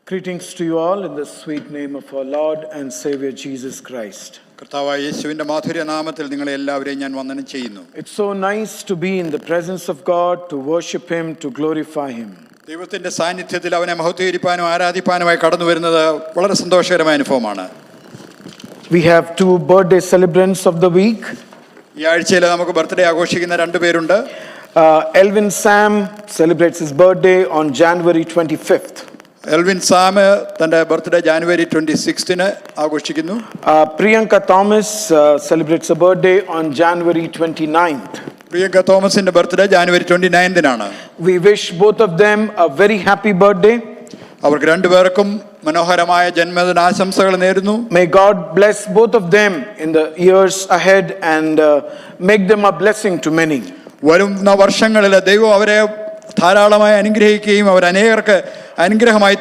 Greetings to you all in the sweet name of our Lord and Savior Jesus Christ. It's so nice to be in the presence of God, to worship Him, to glorify Him. We have two birthday celebrants of the week. Elvin Sam celebrates his birthday on January 25th. Elvin Sam tante birthday January 26th Priyanka Thomas celebrates a birthday on January 29th. Priyanka Thomas inde birthday January 29th. We wish both of them a very happy birthday. അവർക്ക് രണ്ടുപേർക്കും മനോഹരമായ ജന്മദിന ആശംസകൾ നേരുന്നു. May God bless both of them in the years ahead and make them a blessing to many. വരുന്ന വർഷങ്ങളിൽ ദൈവം അവരെ ധാരാളമായി അനുഗ്രഹിക്കുകയും അവർ അനേകർക്ക് അനുഗ്രഹമായി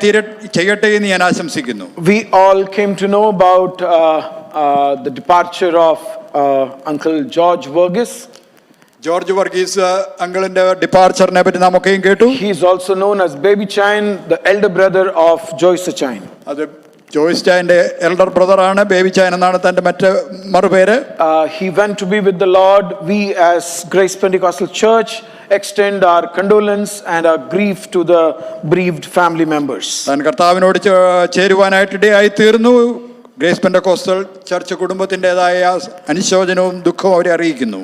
ചെയ്യട്ടെ എന്ന് ഞാൻ ആശംസിക്കുന്നു. We all came to know about the departure of Uncle George Verghese. George Verghese അങ്കിളിന്റെ ഡിപ്പാർച്ചറിനെ പറ്റി നാം ഒക്കെയും കേട്ടു. He is also known as Baby Chine, the elder brother of Joyce Chine. അത് ജോയ്സ് ചൈന്റെ എൽഡർ ബ്രദർ ആണ്. ബേബി ചൈൻ എന്നാണ് തന്റെ മറുപേര്. He went to be with the Lord. We as Grace Pentecostal Church extend our condolence and our grief to the bereaved family members. താൻ കർത്താവിനോട് ചേരുവാനായിട്ട് ഇടയായി തീർന്നു. Grace Pentecostal church കുടുംബത്തിൻ്റെതായ അനുശോചനവും ദുഃഖവും അവരെ അറിയിക്കുന്നു.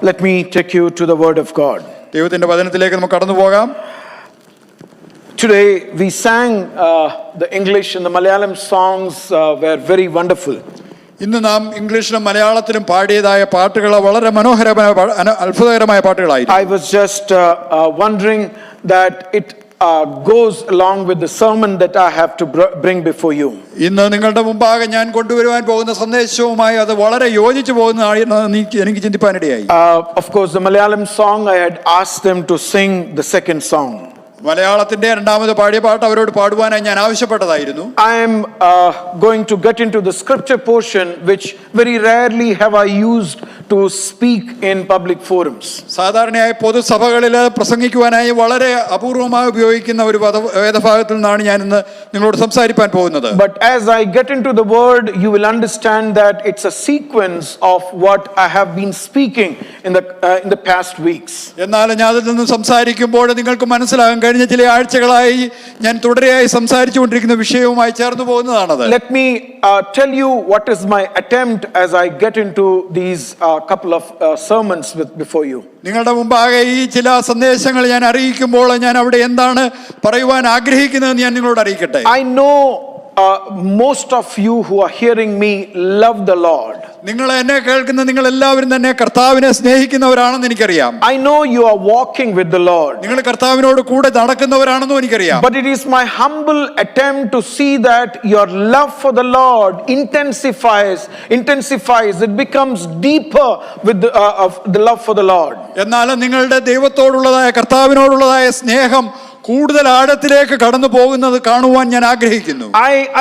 Let me take you to the word of God. ദൈവത്തിന്റെ വചനത്തിലേക്ക് നമുക്ക് കടന്നു പോകാം. Today we sang the English and the Malayalam songs were very wonderful. ഇന്ന് നാം ഇംഗ്ലീഷിലും മലയാളത്തിലും പാടിയതായ പാട്ടുകൾ വളരെ മനോഹരമായ അത്ഭുതകരമായ പാട്ടുകളായിരുന്നു. I was just wondering that it goes along with the sermon that I have to bring before you. ഇന്ന് നിങ്ങളുടെ മുമ്പാകെ ഞാൻ കൊണ്ടുവരുവാൻ പോകുന്ന സന്ദേശവുമായി അത് വളരെ യോജിച്ചു പോകുന്നതാണ് എനിക്ക് ചിന്തിപ്പാനിടയായി. Of course, the Malayalam song I had asked them to sing the second song. മലയാളത്തിന്റെ രണ്ടാമത് പാടിയ പാട്ട് അവരോട് പാടുവാനായി ഞാൻ ആവശ്യപ്പെട്ടതായിരുന്നു. I am going to get into the scripture portion which very rarely have I used to speak in public forums. സാധാരണയായി പൊതുസഭകളിൽ പ്രസംഗിക്കുവാനായി വളരെ അപൂർവമായി ഉപയോഗിക്കുന്ന ഒരു വേദഭാഗത്തിൽ നിന്നാണ് ഞാൻ ഇന്ന് നിങ്ങളോട് സംസാരിക്കാൻ പോകുന്നത്. But as I get into the word, you will understand that it's a sequence of what I have been speaking in the past weeks. എന്നാൽ ഞാൻ അതിൽ നിന്ന് സംസാരിക്കുമ്പോൾ നിങ്ങൾക്ക് മനസ്സിലാകും കഴിഞ്ഞ ചില ആഴ്ചകളായി ഞാൻ തുടരെയായി സംസാരിച്ചുകൊണ്ടിരിക്കുന്ന വിഷയവുമായി ചേർന്ന് പോകുന്നതാണത്. Let me tell you what is my attempt as I get into these couple of sermons before you. നിങ്ങളുടെ മുമ്പാകെ ഈ ചില സന്ദേശങ്ങൾ ഞാൻ അറിയിക്കുമ്പോൾ ഞാൻ അവിടെ എന്താണ് പറയുവാൻ ആഗ്രഹിക്കുന്നതെന്ന് ഞാൻ നിങ്ങളോട് അറിയിക്കട്ടെ. I know most of you who are hearing me love the Lord. നിങ്ങൾ എന്നെ കേൾക്കുന്ന നിങ്ങൾ എല്ലാവരും തന്നെ കർത്താവിനെ സ്നേഹിക്കുന്നവരാണെന്ന് എനിക്കറിയാം. I know you are walking with the Lord. നിങ്ങൾ കർത്താവിനോട് കൂടെ നടക്കുന്നവരാണെന്നും എനിക്കറിയാം. But it is my humble attempt to see that your love for the Lord intensifies. It becomes deeper with the love for the Lord. എന്നാൽ നിങ്ങളുടെ ദൈവത്തോടുള്ളതായ കർത്താവിനോടുള്ളതായ സ്നേഹം കൂടുതൽ ആഴത്തിലേക്ക് കടന്നു പോകുന്നത് കാണുവാൻ ഞാൻ ആഗ്രഹിക്കുന്നു.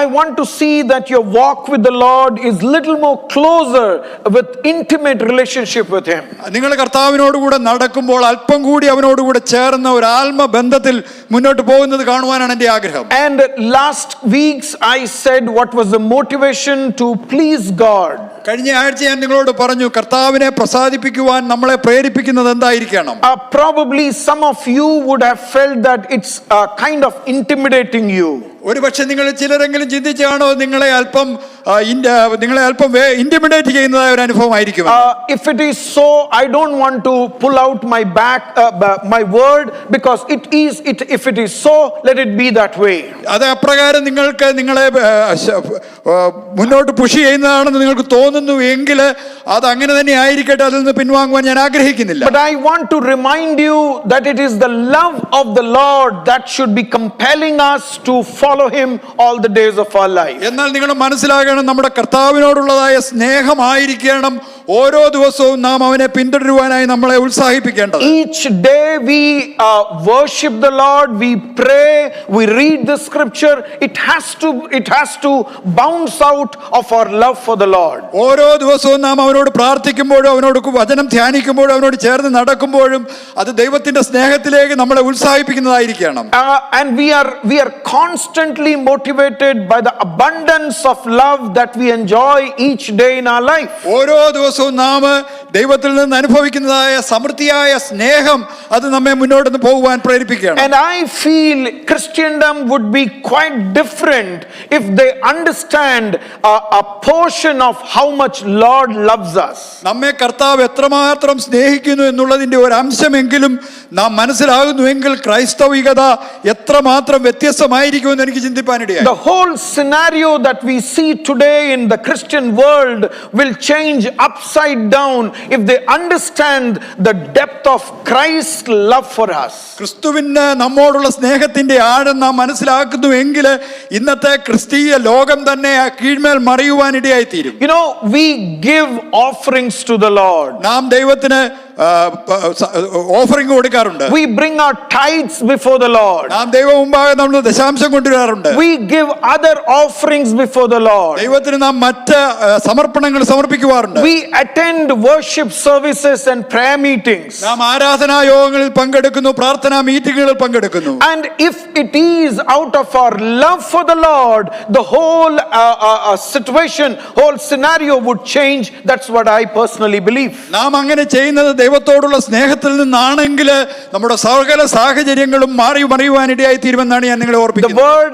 I want to see that your walk with the Lord is little more closer with intimate relationship with Him. നിങ്ങൾ കർത്താവിനോട് കൂടെ നടക്കുമ്പോൾ അല്പം കൂടി അവനോട് കൂടെ ചേർന്ന ഒരു ആത്മബന്ധത്തിൽ മുന്നോട്ട് പോകുന്നത് കാണുവാനാണ് എൻ്റെ ആഗ്രഹം. And last weeks I said what was the motivation to please God. കഴിഞ്ഞ ആഴ്ച ഞാൻ നിങ്ങളോട് പറഞ്ഞു കർത്താവിനെ പ്രസാദിപ്പിക്കുവാൻ നമ്മളെ പ്രേരിപ്പിക്കുന്നത് എന്തായിരിക്കണം. Probably some of you would have felt that it's kind of intimidating you. ഒരുപക്ഷെ നിങ്ങൾ ചിലരെങ്കിലും ചിന്തിച്ചാണോ നിങ്ങളെ അല്പം ഇന്റിമിഡേറ്റ് ചെയ്യുന്നതായ ഒരു അനുഭവമായിരിക്കും. If it is so, I don't want to pull out my word because if it is so, let it be that way. അത് അപ്രകാരം നിങ്ങളെ മുന്നോട്ട് പുഷ് ചെയ്യുന്നതാണെന്ന് നിങ്ങൾക്ക് തോന്നുന്നു എങ്കിൽ അത് അങ്ങനെ തന്നെ ആയിരിക്കട്ടെ. അതിൽ നിന്ന് പിൻവാങ്ങുവാൻ ഞാൻ ആഗ്രഹിക്കുന്നില്ല. But I want to remind you that it is the love of the Lord that should be compelling us to follow Him all the days of our life. എന്നാൽ നിങ്ങൾ മനസ്സിലാക്കണം നമ്മുടെ കർത്താവിനോടുള്ളതായ സ്നേഹമായിരിക്കണം ഓരോ ദിവസവും നാം അവനെ പിന്തുടരുവാനായി നമ്മളെ ഉത്സാഹിപ്പിക്കേണ്ടത്. Each day we worship the Lord, we pray, we read the scripture. It has to bounce out of our love for the Lord. ഓരോ ദിവസവും നാം അവനോട് പ്രാർത്ഥിക്കുമ്പോഴും അവനോട് വചനം ധ്യാനിക്കുമ്പോഴും അവനോട് ചേർന്ന് നടക്കുമ്പോഴും അത് ദൈവത്തിന്റെ സ്നേഹത്തിലേക്ക് നമ്മളെ ഉത്സാഹിപ്പിക്കുന്നതായിരിക്കണം. And we are constantly motivated by the abundance of love that we enjoy each day in our life. ഓരോ ദിവസവും നാം ദൈവത്തിൽ നിന്ന് അനുഭവിക്കുന്നതായ സമൃദ്ധിയായ സ്നേഹം അത് നമ്മെ മുന്നോട്ട് പോകുവാൻ പ്രേരിപ്പിക്കുകയാണ്. And I feel Christendom would be quite different if they understand a portion of how much Lord loves us. നമ്മെ കർത്താവ് എത്രമാത്രം സ്നേഹിക്കുന്നു എന്നുള്ളതിന്റെ ഒരു അംശമെങ്കിലും നാം മനസ്സിലാകുന്നുവെങ്കിൽ ക്രൈസ്തവികത എത്രമാത്രം വ്യത്യസ്തമായിരിക്കുമെന്ന് എനിക്ക് ചിന്തിപ്പാനിടയായി. The whole scenario that we see today in the Christian world will change upside down if they understand the depth of Christ's love for us. ക്രിസ്തുവിന് നമ്മോടുള്ള സ്നേഹത്തിന്റെ ആഴം നാം മനസ്സിലാക്കുന്നുവെങ്കിൽ ഇന്നത്തെ ക്രിസ്തീയ ലോകം തന്നെ ആ കീഴ്മേൽ മറിയുവാനിടയായി തീരും. You know, we give offerings to the Lord. നാം ദൈവത്തിന് ഓഫറിംഗ് കൊടുക്കാറുണ്ട്. We bring our tithes before the Lord. നാം ദൈവം മുമ്പാകെ നമ്മൾ ദശാംശം കൊണ്ടുവരാറുണ്ട്. We give other offerings before the Lord. ദൈവത്തിന് നാം മറ്റ് സമർപ്പണങ്ങൾ സമർപ്പിക്കുവാറുണ്ട്. We attend worship services and prayer meetings. നാം ആരാധനാ യോഗങ്ങളിൽ പങ്കെടുക്കുന്നു, പ്രാർത്ഥനാ മീറ്റിങ്ങുകളിൽ പങ്കെടുക്കുന്നു. And if it is out of our love for the Lord, the whole situation, whole scenario would change. That's what I personally believe. നാം അങ്ങനെ ചെയ്യുന്നത് ദൈവത്തോടുള്ള സ്നേഹത്തിൽ നിന്നാണെങ്കിൽ നമ്മുടെ സകല സാഹചര്യങ്ങളും മാറി മറിയുവാനിടയായി തീരുമെന്നാണ് ഞാൻ നിങ്ങളെ ഓർപ്പിക്കുന്നത്. The word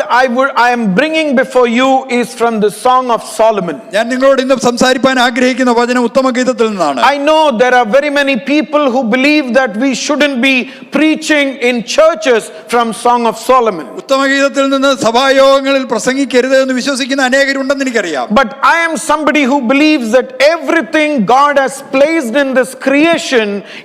I am bringing before you is from the Song of Solomon. ഞാൻ നിങ്ങളോട് ഇന്ന് സംസാരിക്കാൻ ആഗ്രഹിക്കുന്ന വചനം ഉത്തമഗീതത്തിൽ നിന്നാണ്. I know there are very many people who believe that we shouldn't be preaching in churches from Song of Solomon. ഉത്തമഗീതത്തിൽ നിന്ന് സഭായോഗങ്ങളിൽ പ്രസംഗിക്കരുത് എന്ന് വിശ്വസിക്കുന്ന അനേകരുണ്ടെന്ന് എനിക്കറിയാം. But I am somebody who believes that everything God has placed in this creation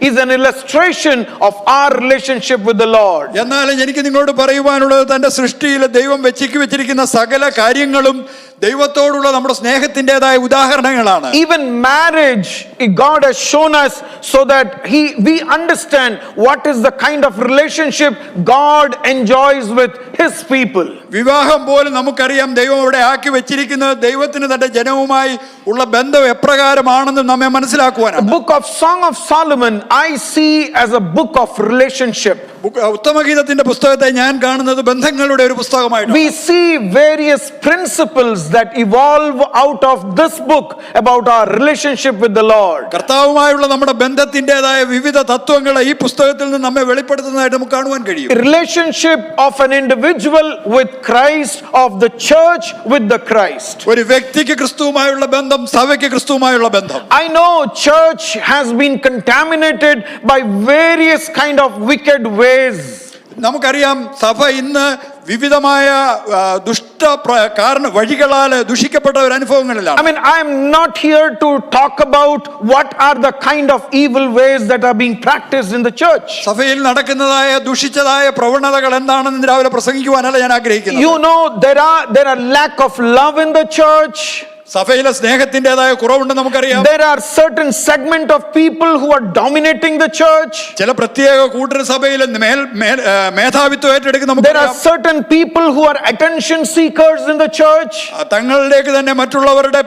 is an illustration of our relationship with the Lord. എന്നാൽ എനിക്ക് നിങ്ങളോട് പറയുവാനുള്ളത് തന്റെ സൃഷ്ടിയിൽ ദൈവം വെച്ചിരിക്കുന്ന സകല കാര്യങ്ങളും ദൈവത്തോടുള്ള നമ്മുടെ സ്നേഹത്തിൻ്റെതായ ഉദാഹരണങ്ങളാണ്. Even marriage, God has shown us so that we understand what is the kind of relationship God enjoys with his people. വിവാഹം പോലും നമുക്കറിയാം ദൈവം ഇവിടെ ആക്കി വെച്ചിരിക്കുന്നത് ദൈവത്തിന് തന്റെ ജനവുമായി ഉള്ള ബന്ധം എപ്രകാരമാണെന്ന് നമ്മെ മനസ്സിലാക്കുവാനാണ്. The book of Song of Solomon I see as a book of relationship. ഉത്തമഗീതത്തിന്റെ പുസ്തകത്തെ ഞാൻ കാണുന്നത് ബന്ധങ്ങളുടെ ഒരു പുസ്തകമായിട്ടാണ്. We see various principles that evolve out of this book about our relationship with the Lord. കർത്താവുമായുള്ള നമ്മുടെ ബന്ധത്തിന്റേതായ വിവിധ തത്വങ്ങൾ ഈ പുസ്തകത്തിൽ നിന്ന് നമ്മെ വെളിപ്പെടുത്തുന്നതായിട്ട് നമുക്ക് കാണുവാൻ കഴിയും. Relationship of an individual with Christ, of the church with the Christ. ഒരു വ്യക്തിക്ക് ക്രിസ്തുവുമായുള്ള ബന്ധം, സഭയ്ക്ക് ക്രിസ്തുവുമായുള്ള ബന്ധം. I know church has been contaminated by various kind of wicked ways. നമുക്കറിയാം സഭ ഇന്ന് വിവിധമായ വഴികളാൽ ദുഷിക്കപ്പെട്ട ഒരു അനുഭവങ്ങളിലാണ്. I mean, I am not here to talk about what are the kind of evil ways that are being practiced in the church. സഭയിൽ നടക്കുന്നതായ ദുഷിച്ചതായ പ്രവണതകൾ എന്താണെന്ന് രാവിലെ പ്രസംഗിക്കുവാനല്ല ഞാൻ ആഗ്രഹിക്കുന്നത്. You know, there are lack of love in the church. സഭയിലെ സ്നേഹത്തിന്റേതായ കുറവുണ്ടെന്ന് നമുക്കറിയാം. There are certain segment of people who are dominating the church. ചില പ്രത്യേക കൂട്ടർ സഭയിൽ മേധാവിത്വം ഏറ്റെടുക്കുന്ന There are certain people who are attention seekers in the church. തങ്ങളിലേക്ക് തന്നെ മറ്റുള്ളവരുടെ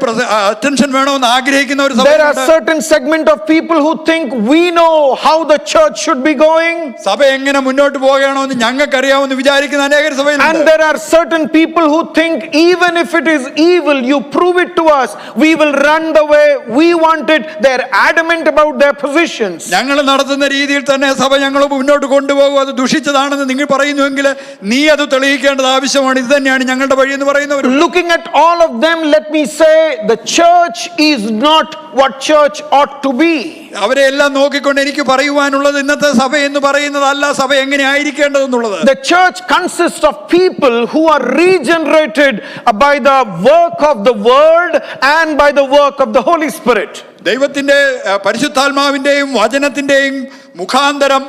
അറ്റൻഷൻ വേണമെന്ന് ആഗ്രഹിക്കുന്ന ഒരു There are സഭയുണ്ട്. certain segment of people who think we know how the church should be going. സഭ എങ്ങനെ മുന്നോട്ട് പോകണമെന്ന് ഞങ്ങൾക്കറിയാമെന്ന് വിചാരിക്കുന്ന അനേക സഭയിലുണ്ട്. And there are certain people who think even if it is evil, you prove it to us, we will run the way we want it. They are adamant about their positions. ഞങ്ങൾ നടത്തുന്ന രീതിയിൽ തന്നെ സഭ ഞങ്ങൾ മുന്നോട്ട് കൊണ്ടുപോകും. അത് ദുഷിച്ചതാണെന്ന് നിങ്ങൾ പറയുന്നുവെങ്കിൽ നീ അത് തെളിയിക്കേണ്ടത് ആവശ്യമാണ്. ഇത് തന്നെയാണ് ഞങ്ങളുടെ വഴി എന്ന് പറയുന്നവർ. Looking at all of them, let me say the church is not what church ought to be. അവരെ എല്ലാം നോക്കിക്കൊണ്ട് എനിക്ക് പറയുവാനുള്ളത് ഇന്നത്തെ സഭ എന്ന് പറയുന്നതല്ല സഭ എങ്ങനെ ആയിരിക്കേണ്ടതെന്നുള്ളത്. The church consists of people who are regenerated by the work of the word and by the work of the Holy Spirit. ദൈവത്തിന്റെ പരിശുദ്ധാത്മാവിന്റെയും വചനത്തിന്റെയും മുഖാന്തരം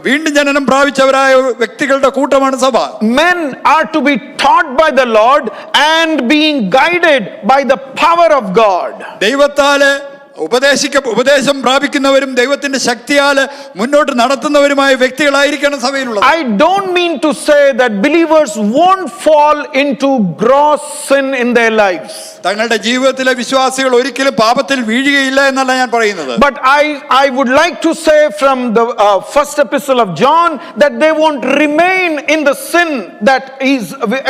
വീണ്ടും ജനനം പ്രാപിച്ചവരായ വ്യക്തികളുടെ കൂട്ടമാണ് സഭ. Men are to be taught by the Lord and being guided by the power of God. ദൈവത്താല് ഉപദേശം പ്രാപിക്കുന്നവരും ദൈവത്തിന്റെ ശക്തിയാൽ മുന്നോട്ട് നടത്തുന്നവരുമായ വ്യക്തികളായിരിക്കണം സഭയിലുള്ളത്. I don't mean to say that believers won't fall into gross sin in their lives. തങ്ങളുടെ ജീവിതത്തിലെ വിശ്വാസികൾ ഒരിക്കലും പാപത്തിൽ വീഴുകയില്ല എന്നല്ല ഞാൻ പറയുന്നത്. But I would like to say from the first epistle of John that they won't remain in the sin that is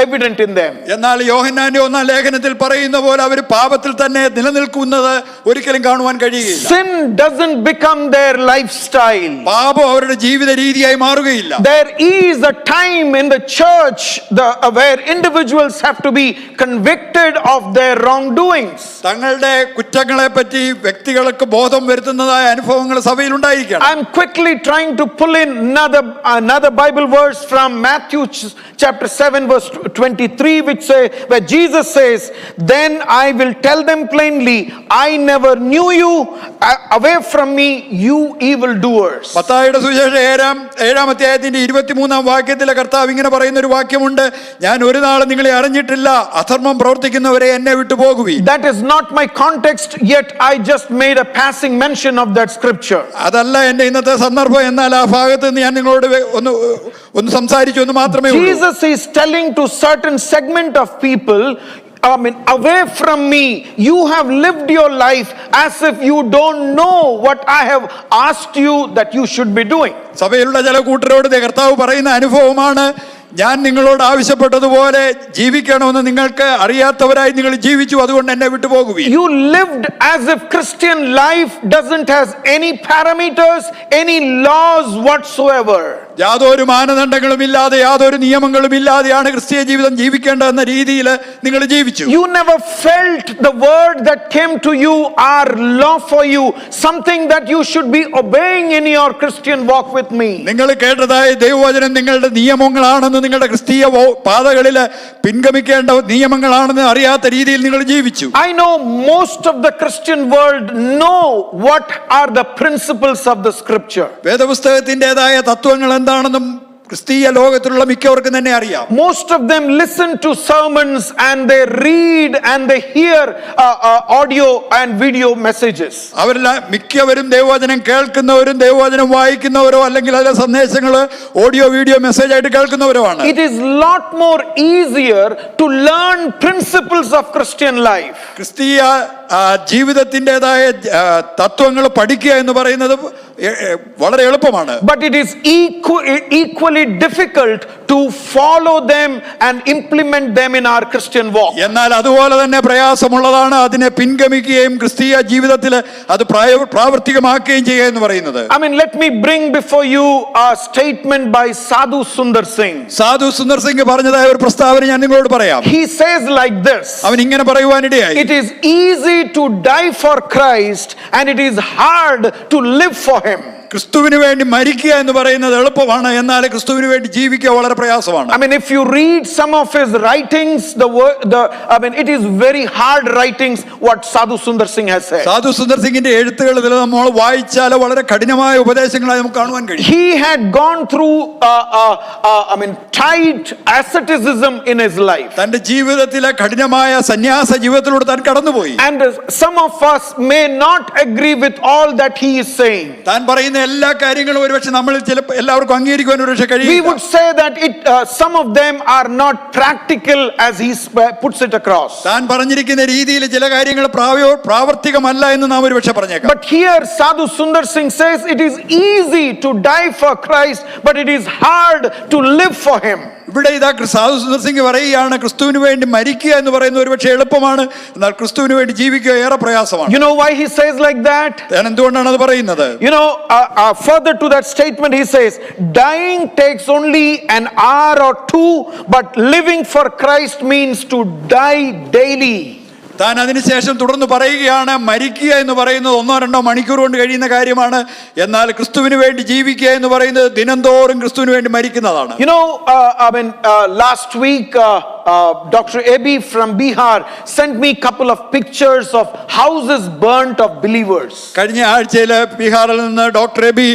evident in them. എന്നാൽ യോഹന്നാന്റെ 1-ാം ലേഖനത്തിൽ പറയുന്ന പോലെ അവർ പാപത്തിൽ തന്നെ നിലനിൽക്കുന്നത് ഒരിക്കലും കാണുവാൻ കഴിയുകയില്ല. Sin doesn't become their lifestyle. പാപം അവരുടെ ജീവിത രീതിയായി മാറുകയില്ല. There is a time in the church where individuals have to be convicted of their wrongdoings. തങ്ങളുടെ കുറ്റങ്ങളെ പറ്റി വ്യക്തികൾക്ക് ബോധം വരുത്തുന്നതായ അനുഭവങ്ങൾ സഭയിൽ ഉണ്ടായിരിക്കണം. I'm quickly trying to pull in another Bible verse from Matthew chapter 7 verse 23 where Jesus says, "Then I will tell them plainly, I never knew you, away from me, you evildoers." മത്തായിയുടെ സുവിശേഷം 7-ാം അധ്യായത്തിന്റെ 23-ാം വാക്യത്തിലെ കർത്താവ് ഇങ്ങനെ പറയുന്ന ഒരു വാക്യമുണ്ട്, ഞാൻ ഒരു നാളും നിങ്ങളെ അറിഞ്ഞിട്ടില്ല, അധർമ്മം പ്രവർത്തിക്കുന്നവരെ എന്നെ വിട്ടു പോകുവീൻ. That is not my context, yet I just made a passing mention of that scripture. അതല്ല എന്റെ ഇന്നത്തെ സന്ദർഭം, എന്നാൽ ആ ഭാഗത്ത് നിന്ന് ഞാൻ നിങ്ങളോട് ഒന്ന് സംസാരിച്ചു എന്ന് മാത്രമേ ഉള്ളൂ. Jesus is telling to certain segment of people, away from me, you have lived your life as if you don't know what I have asked you that you should be doing. സഭയിലുള്ള ചില കൂട്ടരോട് കർത്താവ് പറയുന്ന അനുഭവമാണ്, ഞാൻ നിങ്ങളോട് ആവശ്യപ്പെട്ടതുപോലെ ജീവിക്കണമെന്ന് നിങ്ങൾക്ക് അറിയാത്തവരായി നിങ്ങൾ ജീവിച്ചു, അതുകൊണ്ട് എന്നെ വിട്ടുപോകുവീൻ. You lived as if Christian life doesn't have any parameters, any laws whatsoever. യാതൊരു മാനദണ്ഡങ്ങളും ഇല്ലാതെ യാതൊരു നിയമങ്ങളും ഇല്ലാതെയാണ് ക്രിസ്തീയ ജീവിതം ജീവിക്കേണ്ടതെന്ന രീതിയിൽ നിങ്ങൾ ജീവിച്ചു. You never felt the word that came to you are law for you, something that you should be obeying in your Christian walk with me. നിങ്ങൾ കേട്ടതായ ദൈവവചനം നിങ്ങളുടെ നിയമങ്ങളാണെന്ന്, നിങ്ങളുടെ ക്രിസ്തീയ പാതകളിൽ പിൻഗമിക്കേണ്ട നിയമങ്ങളാണെന്ന് അറിയാത്ത രീതിയിൽ നിങ്ങൾ ജീവിച്ചു. I know most of the Christian world know what are the principles of the scripture. വേദപുസ്തകത്തിൻ്റെതായ തത്വങ്ങൾ എന്താണെന്നും ക്രിസ്തീയ ലോകത്തിലുള്ള മിക്കവർക്കും തന്നെ അറിയാം. Most of them listen to sermons and they read and they hear audio and video messages. അവരെല്ലാം മിക്കവരും ദൈവവചനം കേൾക്കുന്നവരും ദൈവവചനം വായിക്കുന്നവരോ അല്ലെങ്കിൽ അതിലെ സന്ദേശങ്ങൾ ഓഡിയോ വീഡിയോ മെസ്സേജ് ആയിട്ട് കേൾക്കുന്നവരോ ആണ്. It is lot more easier to learn principles of Christian life. ക്രിസ്തീയ ജീവിതത്തിൻ്റെതായ തത്വങ്ങൾ പഠിക്കുക എന്ന് പറയുന്നത് വളരെ എളുപ്പമാണ്. But it is equally difficult to follow them and implement them in our Christian walk. എന്നാൽ അതുപോലെ തന്നെ പ്രയാസമുള്ളതാണ് അതിനെ പിൻഗമിക്കുകയും ക്രിസ്തീയ ജീവിതത്തിൽ അത് പ്രാവർത്തികമാക്കുകയും ചെയ്യുക എന്ന് പറയുന്നത്. Let me bring before you a statement by Sadhu Sundar Singh. സാധു സുന്ദർ സിംഗ് പറഞ്ഞതായ ഒരു പ്രസ്താവന ഞാൻ നിങ്ങളോട് പറയാം. He says like this. അവൻ ഇങ്ങനെ പറയുവാനിടയായി, It is easy to die for Christ and it is hard to live for him. ക്രിസ്തുവിന് വേണ്ടി മരിക്കുക എന്ന് പറയുന്നത് എളുപ്പമാണ്, എന്നാൽ ക്രിസ്തുവിന് വേണ്ടി ജീവിക്കുക വളരെ പ്രയാസമാണ്. If you read some of his writings, it is very hard writings what Sadhu Sundar Singh has said. സാധു സുന്ദർ സിംഗിന്റെ എഴുത്തുകൾ നമ്മൾ വായിച്ചാൽ വളരെ കഠിനമായ ഉപദേശങ്ങളായി നമുക്ക് കാണുവാൻ കഴിയും. He had gone through tight asceticism in his life. തന്റെ ജീവിതത്തിലെ കഠിനമായ സന്യാസ ജീവിതത്തിലൂടെ താൻ കടന്നുപോയി. And some of us may not agree with all that he is saying. താൻ പറയുന്ന എല്ലാ കാര്യങ്ങളും ഒരുപക്ഷെ നമ്മൾ എല്ലാവർക്കും അംഗീകരിക്കുവാൻ ഒരുപക്ഷെ കഴിയില്ല. We would say that some of them are not practical as he puts it across. താൻ പറഞ്ഞിരിക്കുന്ന രീതിയിൽ ചില കാര്യങ്ങൾ പ്രാവർത്തികമല്ല എന്ന് നാം ഒരുപക്ഷെ പറഞ്ഞേക്കാം. But here Sadhu Sundar Singh says it is easy to die for Christ, but it is hard to live for him. ഇവിടെ ഇതാ സാധു സുന്ദർ സിംഗ് പറയുകയാണ്, ക്രിസ്തുവിന് വേണ്ടി മരിക്കുക എന്ന് പറയുന്ന ഒരുപക്ഷെ എളുപ്പമാണ്, എന്നാൽ ക്രിസ്തുവിന് വേണ്ടി ജീവിക്കുക ഏറെ പ്രയാസമാണ്. You know why he says like that? ഞാൻ എന്തുകൊണ്ടാണ് അത് പറയുന്നത്? Further to that statement he says, dying takes only an hour or two, but living for Christ means to die daily. താൻ അതിനുശേഷം തുടർന്ന് പറയുകയാണ്, മരിക്കുക എന്ന് പറയുന്നത് 1-2 മണിക്കൂർ കൊണ്ട് കഴിയുന്ന കാര്യമാണ്, എന്നാൽ ക്രിസ്തുവിന് വേണ്ടി ജീവിക്കുക എന്ന് പറയുന്നത് ദിനംതോറും ക്രിസ്തുവിന് വേണ്ടി മരിക്കുന്നതാണ്. Last week Dr. Ebi from Bihar sent me a couple of pictures of houses burnt of believers. കഴിഞ്ഞ ആഴ്ചയിൽ ബീഹാറിൽ നിന്ന് ഡോക്ടർ എബി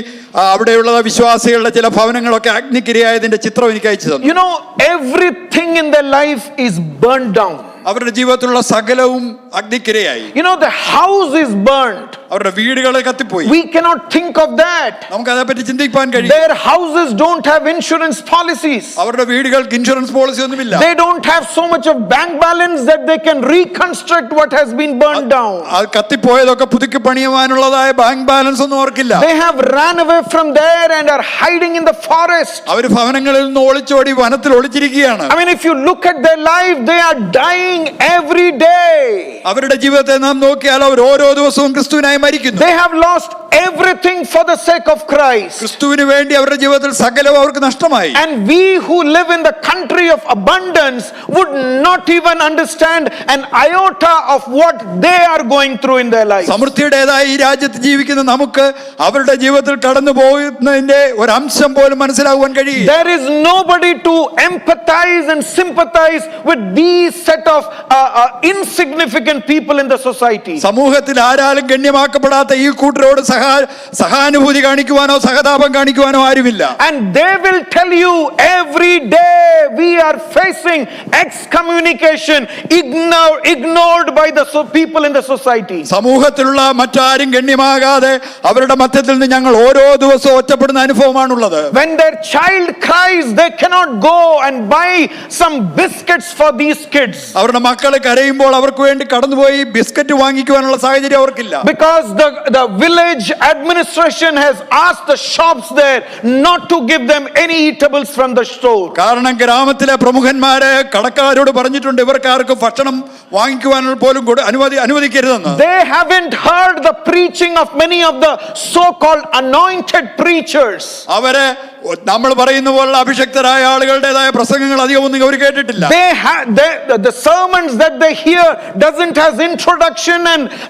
അവിടെയുള്ള വിശ്വാസികളുടെ ചില ഭവനങ്ങളൊക്കെ അഗ്നിക്കിരയായതിന്റെ ചിത്രം എനിക്ക് അയച്ചു തന്നു. Everything in their life is burned down. അവരുടെ ജീവിതത്തിലുള്ള സകലവും അഗ്നിക്കിരയായി. You know, the house is burnt. അവരുടെ വീടുകളെ കത്തിപ്പോയി. We cannot think of that. നമുക്ക് അതേപ്പറ്റി ചിന്തിക്കാൻ കഴിയും. Their houses don't have insurance policies. അവരുടെ വീടുകൾക്ക് ഇൻഷുറൻസ് പോളിസി ഒന്നുമില്ല. They don't have so much of bank balance that they can reconstruct what has been burned down. അത് കത്തിപ്പോയതൊക്കെ പുതുക്കി പണിയുവാനുള്ളതായ ബാങ്ക് ബാലൻസ് ഒന്നും ഓർക്കില്ല. They have ran away from there and are hiding in the forest. അവർ ഭവനങ്ങളിൽ നിന്ന് ഒളിച്ചോടി വനത്തിൽ ഒളിച്ചിരിക്കുകയാണ്. I mean, if you look at their life, they are dying every day. അവരുടെ ജീവിതത്തെ നാം നോക്കിയാൽ അവർ ഓരോ ദിവസവും ക്രിസ്തുവിനായി മരിക്കുന്നു. They have lost everything for the sake of Christ. ക്രിസ്തുവിന് വേണ്ടി അവരുടെ ജീവിതത്തിൽ സകലവും അവർക്ക് നഷ്ടമായി. And we who live in the country of abundance would not even understand an iota of what they are going through in their life. സമൃദ്ധിയുടേതായ ഈ രാജ്യത്ത് ജീവിക്കുന്ന നമുക്ക് അവരുടെ ജീവിതത്തിൽ കടന്നു പോകുന്നതിന്റെ ഒരു അംശം പോലും മനസ്സിലാകുവാൻ കഴിയും. There is nobody to empathize and sympathize with these set of insignificant people in the society. സമൂഹത്തിൽ ആരാലും ഗണ്യമാക്കപ്പെടാത്ത ഈ കൂട്ടരോട് സഹാനുഭൂതി കാണിക്കുവാനോ സഹതാപം കാണിക്കുവാനോ ആരുമില്ല. And they will tell you every day we are facing excommunication, ignored by the people in the society. സമൂഹത്തിലുള്ള മറ്റാരും ഗണ്യമാകാതെ അവരുടെ മധ്യത്തിൽ നിന്ന് ഞങ്ങൾ ഓരോ ദിവസവും ഒറ്റപ്പെടുന്ന അനുഭവമാണുള്ളത്. When their child cries, they cannot go and buy some biscuits for these kids. അവരുടെ മക്കൾ കരയുമ്പോൾ അവർക്ക് വേണ്ടി കടന്നുപോയി ബിസ്ക്കറ്റ് വാങ്ങിക്കുവാനുള്ള സാഹചര്യം അവർക്കില്ല. Because the village administration has asked the shops there not to give them any eatables from the store. കാരണം ഗ്രാമത്തിലെ പ്രമുഖന്മാരെ കടക്കാരോട് പറഞ്ഞിട്ടുണ്ട് ഇവർക്കാർക്ക് ഭക്ഷണം വാങ്ങിക്കുവാനുള്ള പോലും അനുവദിക്കരുതെന്ന്. They haven't heard the preaching of many of the so-called anointed preachers. അവരെ നമ്മൾ പറയുന്ന പോലുള്ള അഭിഷക്തരായ ആളുകളുടേതായ പ്രസംഗങ്ങൾ അധികമൊന്നും അവർ കേട്ടിട്ടില്ല. The sermons that they hear doesn't has introduction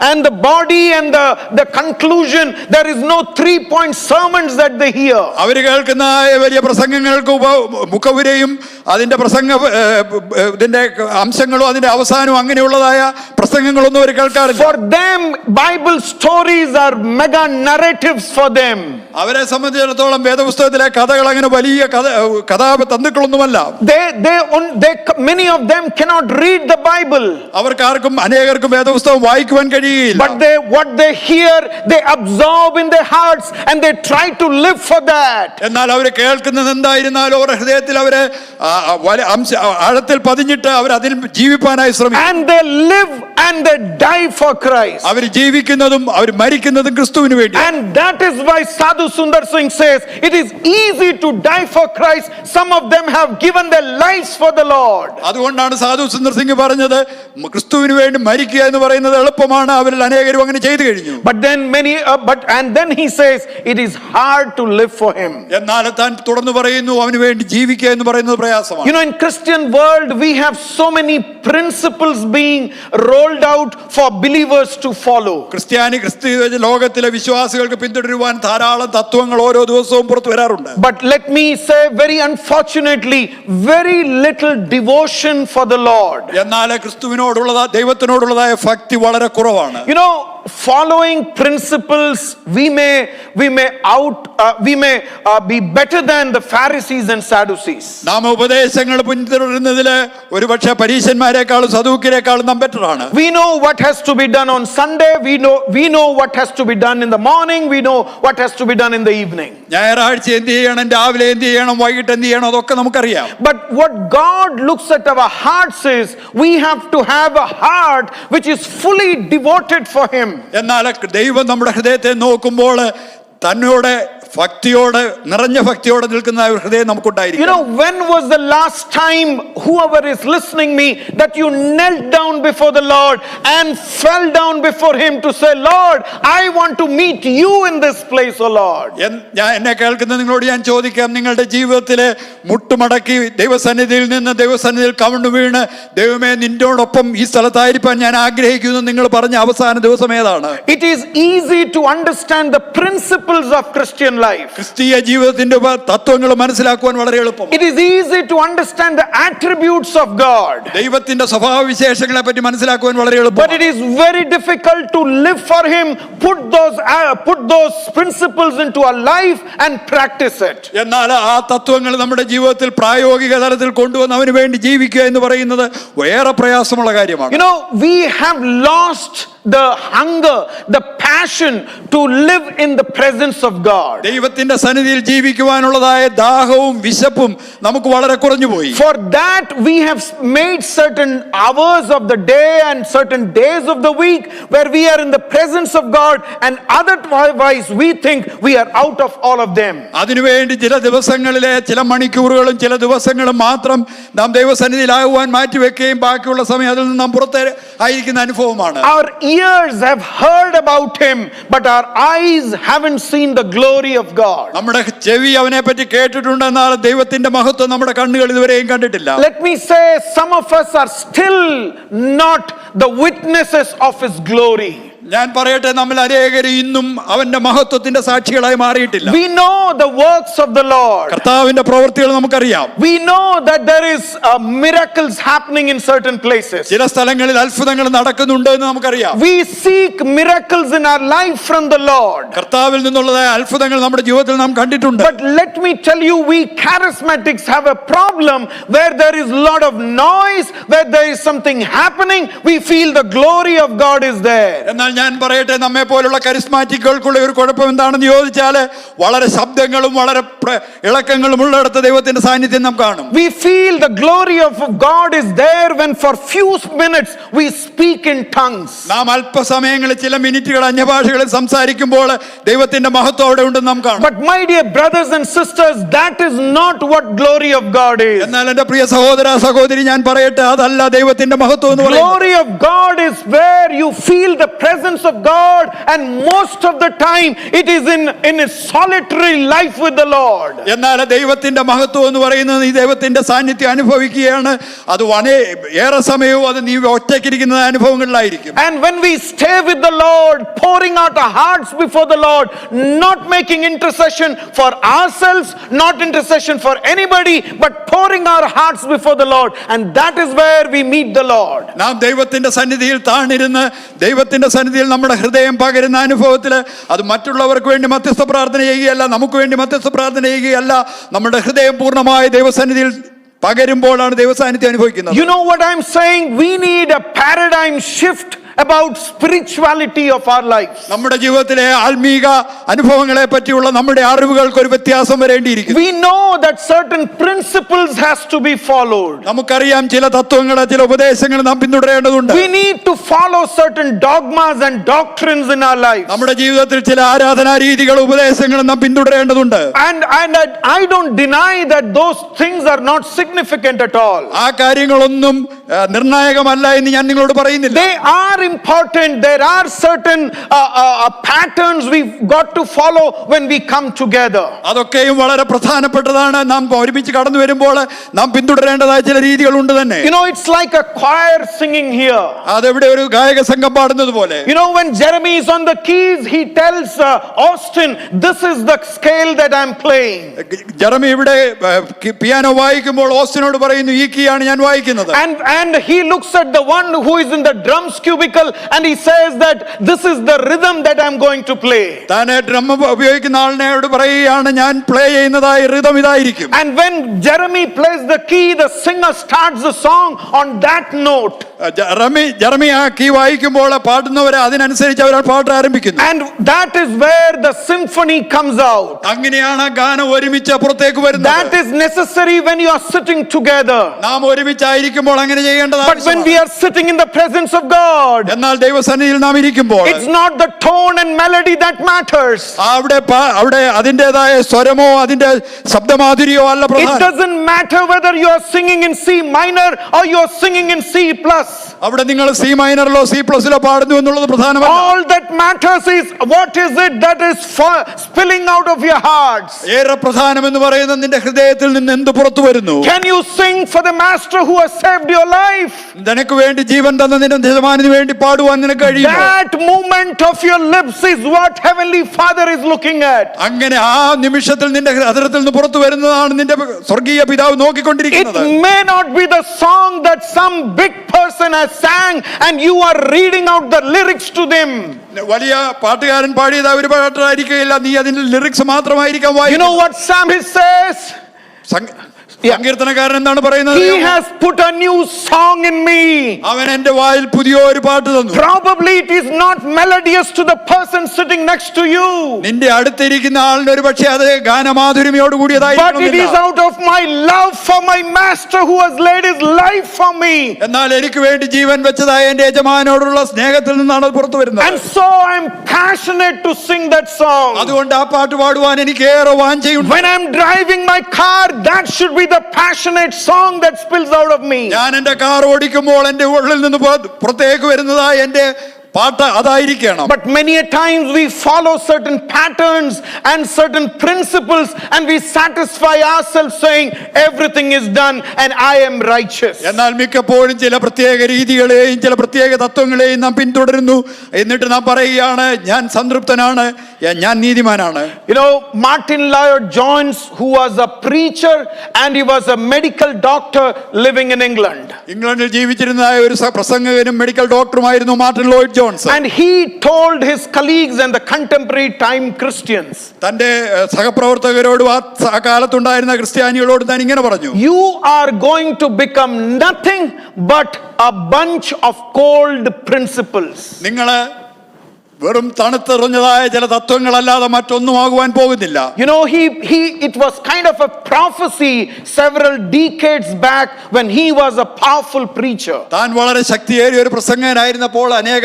and the body and the conclusion. There is no 3-point sermons that they hear. അവർ കേൾക്കുന്ന വലിയ പ്രസംഗങ്ങൾക്ക് മുഖവുരയും അതിന്റെ ഇതിന്റെ അംശങ്ങളും അതിന്റെ അവസാനവും അങ്ങനെയുള്ളതായ പ്രസംഗങ്ങളൊന്നും അവർ കേൾക്കാറില്ല. For them, Bible stories are mega narratives for them. അവരെ സംബന്ധിച്ചിടത്തോളം വേദപുസ്തകത്തിലെ കഥകൾ അങ്ങനെ വലിയ കഥാതന്തുക്കളൊന്നുമല്ല. Many of them cannot read the Bible. അവർക്കാർക്കും അനേകർക്കും വേദപുസ്തകം വായിക്കുവാൻ കഴിയില്ല. But what they hear, they absorb in their hearts and they try to live for that. എന്നാൽ അവർ കേൾക്കുന്നത് എന്തായിരുന്നാലും അവരുടെ ഹൃദയത്തിൽ അവരെ ആഴത്തിൽ പതിഞ്ഞിട്ട് അവർ അതിൽ ജീവിപ്പാനായി ശ്രമിക്കും. And they live and they die for Christ. അവർ ജീവിക്കുന്നതും അവർ മരിക്കുന്നതും ക്രിസ്തുവിന് വേണ്ടി. And that is why Sadhu Sundar Singh says it is easy to die for Christ. Some of them have given their lives for the Lord. അതുകൊണ്ടാണ് സാധു സുന്ദർ സിംഗ് പറഞ്ഞത് ക്രിസ്തുവിന് വേണ്ടി മരിക്കുക എന്ന് പറയുന്നത് എളുപ്പമാണ്, അവരിൽ അനേകരും അങ്ങനെ ചെയ്തു കഴിഞ്ഞു. And then he says it is hard to live for him. എന്നാൽ താൻ തുടർന്ന് പറയുന്നു അവന് വേണ്ടി ജീവിക്കുക എന്ന് പറയുന്നത് പ്രയാസമാണ്. You know, in Christian world we have so many principles being rolled out for believers to follow. ക്രിസ്ത്യ ലോകത്തിലെ വിശ്വാസികൾക്ക് പിന്തുടരുവാൻ ധാരാളം തത്വങ്ങൾ ഓരോ ദിവസവും പുറത്തു വരാറുണ്ട്. But let me say, very unfortunately, very little devotion for the Lord. എന്നാൽ ക്രിസ്തുവിനോടുള്ള ദൈവത്തിനോടുള്ളതായ ഭക്തി വളരെ കുറവാണ്. You know, following principles, we may be better than the Pharisees and Sadducees. നാം ഉപദേശങ്ങൾ പിന്തുടരുന്നതിൽ ഒരുപക്ഷെ പരീശന്മാരെക്കാളും സദൂക്യരെക്കാളും നാം ബെറ്റർ ആണ്. We know what has to be done on Sunday. We know what has to be done in the morning. We know what has to be done in the evening. ഞായറാഴ്ച എന്ത് ചെയ്യണം, രാവിലെ എന്ത് ചെയ്യണം, വൈകിട്ട് എന്ത് ചെയ്യണം, അതൊക്കെ നമുക്കറിയാം. But what God looks at our hearts is we have to have a heart which is fully devoted for Him. എന്നാൽ ദൈവം നമ്മുടെ ഹൃദയത്തെ നോക്കുമ്പോൾ തന്നോട് ഭക്തിയോട് നിറഞ്ഞ ഭക്തിയോടെ നിൽക്കുന്ന ഹൃദയം നമുക്കുണ്ടായിരിക്കും. You know, when was the last time, whoever is listening me, that you knelt down before the Lord and fell down before Him to say, Lord, I want to meet you in this place, O Lord. എന്നെ കേൾക്കുന്ന നിങ്ങളോട് ഞാൻ ചോദിക്കാം, നിങ്ങളുടെ ജീവിതത്തിലെ മുട്ടുമടക്കി ദൈവസന്നിധിയിൽ കവിണ്ണു വീണ് ദൈവമേ നിന്നോടൊപ്പം ഈ സ്ഥലത്തായിരിക്കാൻ ഞാൻ ആഗ്രഹിക്കുന്നു നിങ്ങൾ പറഞ്ഞ അവസാന ദിവസം ഏതാണ്? It is easy to understand the principles of Christian life. ക്രിസ്തീയ ജീവിതത്തിന്റെ തത്വങ്ങൾ മനസ്സിലാക്കുവാൻ വളരെ എളുപ്പം. It is easy to understand the attributes of God. ദൈവത്തിന്റെ സ്വഭാവവിശേഷങ്ങളെ പറ്റി മനസ്സിലാക്കുവാൻ വളരെ But എളുപ്പമാണ്. it is very difficult to live for Him, put those principles into our life and practice it. എന്നാൽ ആ തത്വങ്ങൾ നമ്മുടെ ജീവിതത്തിൽ പ്രായോഗിക തലത്തിൽ കൊണ്ടുവന്ന് അവന് വേണ്ടി ജീവിക്കുക എന്ന് പറയുന്നത് ഏറെ പ്രയാസമുള്ള കാര്യമാണ്. You know, we have lost the hunger, the passion to live in the presence of God. ദൈവത്തിന്റെ സന്നിധിയിൽ ജീവിക്കുവാനുള്ളതായ ദാഹവും വിശപ്പും നമുക്ക് വളരെ കുറഞ്ഞുപോയി. For that we have made certain hours of the day and certain days of the week where we are in the presence of God, and otherwise we think we are out of all of them. അതിനുവേണ്ടി ചില ദിവസങ്ങളിലെ ചില മണിക്കൂറുകളും ചില ദിവസങ്ങളും മാത്രം നാം ദൈവസന്നിധിയിലാകുവാൻ മാറ്റിവെക്കുകയും ബാക്കിയുള്ള സമയം അതിൽ നിന്ന് നാം പുറത്ത് ആയിരിക്കുന്ന അനുഭവമാണ്. Our ears have heard about Him, but our eyes haven't seen the glory of God. നമ്മുടെ ചെവി അവനെ പറ്റി കേട്ടിട്ടുണ്ട്, എന്നാൽ ദൈവത്തിന്റെ മഹത്വം നമ്മുടെ കണ്ണുകൾ ഇതുവരെയും കണ്ടിട്ടില്ല. Let me say, some of us are still not the witnesses of His glory. ഞാൻ പറയട്ടെ, നമ്മൾ അനേകരും ഇന്നും അവന്റെ മഹത്വത്തിന്റെ സാക്ഷികളായി മാറിയിട്ടില്ല. We know the works of the Lord. കർത്താവിന്റെ പ്രവൃത്തികൾ നമുക്കറിയാം. We know that there is miracles happening in certain places. ചില സ്ഥലങ്ങളിൽ അത്ഭുതങ്ങൾ നടക്കുന്നുണ്ട് എന്ന് നമുക്കറിയാം. We seek miracles in our life from the Lord. കർത്താവിൽ നിന്നുള്ളതായ അത്ഭുതങ്ങൾ നമ്മുടെ ജീവിതത്തിൽ നാം കണ്ടിട്ടുണ്ട്. But let me tell you, we charismatics have a problem where there is a lot of noise, where there is something happening, we feel the glory of God is there. എന്നാൽ ഞാൻ പറയട്ടെ, നമ്മെ പോലുള്ള കരിസ്മാറ്റിക്കുകൾക്കുള്ള ഒരു കുഴപ്പം എന്താണെന്ന് ചോദിച്ചാൽ വളരെ ശബ്ദങ്ങളും വളരെ ഇളക്കങ്ങളും ഉള്ളിടത്ത് ദൈവത്തിന്റെ സാന്നിധ്യം നാം കാണും. We feel the glory of God is there when for few minutes we speak in tongues. നാം അല്പസമയങ്ങളിൽ ചില മിനിറ്റുകൾ അന്യഭാഷകളിൽ സംസാരിക്കുമ്പോൾ ദൈവത്തിന്റെ മഹത്വം അവിടെ ഉണ്ടെന്ന് നാം കാണും. But my dear brothers and sisters, that is not what glory of God is. എന്നാൽ എന്റെ പ്രിയ സഹോദര സഹോദരി, ഞാൻ പറയട്ടെ, അതല്ല ദൈവത്തിന്റെ മഹത്വം എന്ന് പറയുന്നത്. Glory of God is where you feel the presence of God, and most of the time it is in a solitary life with the Lord. എന്നാൽ ദൈവത്തിന്റെ മഹത്വം എന്ന് പറയുന്നത് ഈ ദൈവത്തിന്റെ സാന്നിധ്യം അനുഭവിക്കുകയാണ്. അത് ഏറെ സമയവും അത് നീ ഒറ്റയ്ക്കിരിക്കുന്ന അനുഭവങ്ങളിലായിരിക്കും. And when we stay with the Lord, pouring out our hearts before the Lord, not making intercession for ourselves, not intercession for anybody, but pouring our hearts before the Lord, and that is where we meet the Lord. നാം ദൈവത്തിന്റെ സന്നിധിയിൽ താണിരുന്ന് ദൈവത്തിന്റെ സന്നിധിയിൽ നമ്മുടെ ഹൃദയം പകരുന്ന അനുഭവത്തിൽ അത് മറ്റുള്ളവർക്ക് വേണ്ടി മധ്യസ്ഥ പ്രാർത്ഥന ചെയ്യുകയല്ല, നമുക്ക് വേണ്ടി മധ്യസ്ഥ പ്രാർത്ഥന ചെയ്യുകയല്ല, നമ്മുടെ ഹൃദയം പൂർണ്ണമായി ദൈവസന്നിധിയിൽ പകരുമ്പോഴാണ് ദൈവസാന്നിധ്യം അനുഭവിക്കുന്നത്. You know what I'm saying? We need a paradigm shift about spirituality of our lives. നമ്മുടെ ജീവിതത്തിലെ ആത്മീക അനുഭവങ്ങളെ പറ്റിയുള്ള നമ്മുടെ അറിവുകൾക്ക് ഒരു വ്യത്യാസം വരേണ്ടിയിരിക്കുന്നു. We know that certain principles has to be followed. നമുക്കറിയാം ചില തത്വങ്ങൾ, ചില ഉപദേശങ്ങൾ നാം പിന്തുടരേണ്ടതുണ്ട്. We need to follow certain dogmas and doctrines in our lives. നമ്മുടെ ജീവിതത്തിൽ ചില ആരാധനാ രീതികളും ഉപദേശങ്ങളും നാം പിന്തുടരേണ്ടതുണ്ട്. And I don't deny that those things are not significant at all. ആ കാര്യങ്ങളൊന്നും നിർണായകമല്ല എന്ന് ഞാൻ നിങ്ങളോട് പറയുന്നില്ല. They are important. There are certain patterns we've got to follow when we come together. അതൊക്കെയും വളരെ പ്രധാനപ്പെട്ടതാണ്. നാം ഒരുമിച്ച് കടന്നു വരുമ്പോൾ നാം പിന്തുടരേണ്ടതായ ചില രീതികളുണ്ട് തന്നെ. You know, it's like a choir singing here. അതെവിടെ ഒരു ഗായക സംഘം പാടുന്നത് പോലെ. You know, when Jeremy is on the keys, he tells Austin, this is the scale that I'm playing. Jeremy ഇവിടെ പിയാനോ വായിക്കുമ്പോൾ ഓസ്റ്റിനോട് പറയുന്നു, ഈ കീയാണ് ഞാൻ വായിക്കുന്നത്. And he looks at the one who is in the drums cubicle and he says that this is the rhythm that I'm going to play. താൻ drum ഉപയോഗിക്കുന്ന ആളിനോട് പറയുകയാണ്, ഞാൻ പ്ലേ ചെയ്യുന്നതായ റിതം ഇതായിരിക്കും. And when Jeremy plays the key, the singer starts the song on that note. Jeremy ആ key വായിക്കുമ്പോൾ പാടുന്നവരെ അതിനനുസരിച്ച് അവർ പാട്ട് ആരംഭിക്കുന്നു. And that is where the symphony comes out. അങ്ങനെയാണ് ഗാനം ഒരുമിച്ച് പുറത്തേക്ക് വരുന്നത്. That is necessary when you are sitting together. നാം ഒരുമിച്ചായിരിക്കുമ്പോൾ അങ്ങനെ ചെയ്യേണ്ടതാണ്. But when we are sitting in the presence of God, എന്നാൽ ദൈവസന്നിധിയിൽ നാം ഇരിക്കുമ്പോൾ it's not the tone and melody that matters. അവിടെ അതിൻ്റെതായ സ്വരമോ അതിന്റെ ശബ്ദമാധുര്യമോ അല്ല It പ്രധാനം. doesn't matter whether you are singing in C minor or you are singing in C plus. അവിടെ നിങ്ങൾ സി മൈനറിലോ സി പ്ലസിലോ പാടുന്നു എന്നുള്ളത് പ്രധാനമല്ല. All that matters is what is it that is spilling out of your hearts. ഏറെ പ്രധാനം എന്ന് പറയുന്നത് നിന്റെ ഹൃദയത്തിൽ നിന്ന് എന്ത് പുറത്തു വരുന്നു. Can you sing for the master who has saved your life? നിനക്ക് വേണ്ടി ജീവൻ തന്ന നിന്റെ യജമാനന് വേണ്ടി വേണ്ടി പാടുവാൻ നിനക്ക് കഴിയും. That movement of your lips is what Heavenly Father is looking at. അങ്ങനെ ആ നിമിഷത്തിൽ നിന്റെ ഹൃദയത്തിൽ നിന്ന് പുറത്തു വരുന്നതാണ് നിന്റെ സ്വർഗീയ പിതാവ് It നോക്കിക്കൊണ്ടിരിക്കുന്നത്. may not be the song that some big person has sang and you are reading out the lyrics to them. വലിയ പാട്ടുകാരൻ പാടിയത് ഒരു പാട്ടായിരിക്കില്ല, നീ അതിന്റെ ലിറിക്സ് മാത്രമായിരിക്കാം You വായിക്കുന്നത്. know what psalmist says? സങ്കീർത്തനക്കാരൻ എന്താണ് പറയുന്നത്? He has put a new song in me. അവൻ എന്റെ വായിൽ പുതിയ ഒരു പാട്ട് തന്നു. Probably it is not melodious to the person sitting next to you, നിന്റെ അടുത്തിരിക്കുന്ന ആളിന് ഒരു പക്ഷേ അത് ഗാനമാധുര്യമയോട് but it is കൂടിയതായിരിക്കും. out of my love for my master who has laid his life for me. എന്നാൽ എനിക്ക് വേണ്ടി ജീവൻ വെച്ചതായ എന്റെ യജമാനോടുള്ള സ്നേഹത്തിൽ നിന്നാണ് അത് പുറത്തു വരുന്നത്. And so I am passionate to sing that song. അതുകൊണ്ട് ആ പാട്ട് പാടുവാൻ എനിക്ക് ഏറെ വാഞ്ചയുണ്ട്. When I am driving my car, that should be the passionate song that spills out of me. ഞാൻ എന്റെ കാർ ഓടിക്കുമ്പോൾ എന്റെ ഉള്ളിൽ നിന്ന് പുറത്തേക്ക് വരുന്നതായ എന്റെ പാട്ട് അതായിരിക്കണം. But many a times we follow certain patterns and certain principles and we satisfy ourselves saying everything is done and I am righteous. എന്നാൽ മിക്കപ്പോഴും ചില പ്രത്യേക രീതികളെയും ചില പ്രത്യേക തത്വങ്ങളെയും നാം പിന്തുടരുന്നു. എന്നിട്ട് നാം പറയുകയാണ് ഞാൻ സംതൃപ്തനാണ്, ഞാൻ നീതിമാനാണ്. You know, Martin Lloyd-Jones, who was a preacher and he was a medical doctor living in England. ഇംഗ്ലണ്ടിൽ ജീവിച്ചിരുന്ന ഒരു പ്രസംഗകനും മെഡിക്കൽ ഡോക്ടറുമായിരുന്നു Martin Lloyd Jones. And he told his colleagues and the contemporary time Christians, തന്റെ സഹപ്രവർത്തകരോടും ആ കാലത്തുണ്ടായിരുന്ന ക്രിസ്ത്യാനികളോട് താൻ ഇങ്ങനെ പറഞ്ഞു, you are going to become nothing but a bunch of cold principles. നിങ്ങള് വെറും തണുത്തെറിഞ്ഞതായ ചില തത്വങ്ങളല്ലാതെ മറ്റൊന്നും ആകുവാൻ പോകുന്നില്ല. You know, it was kind of a prophecy several decades back when he was a powerful preacher. താൻ വളരെ ശക്തിയേറിയ ഒരു പ്രസംഗകനായിരുന്നപ്പോൾ അനേക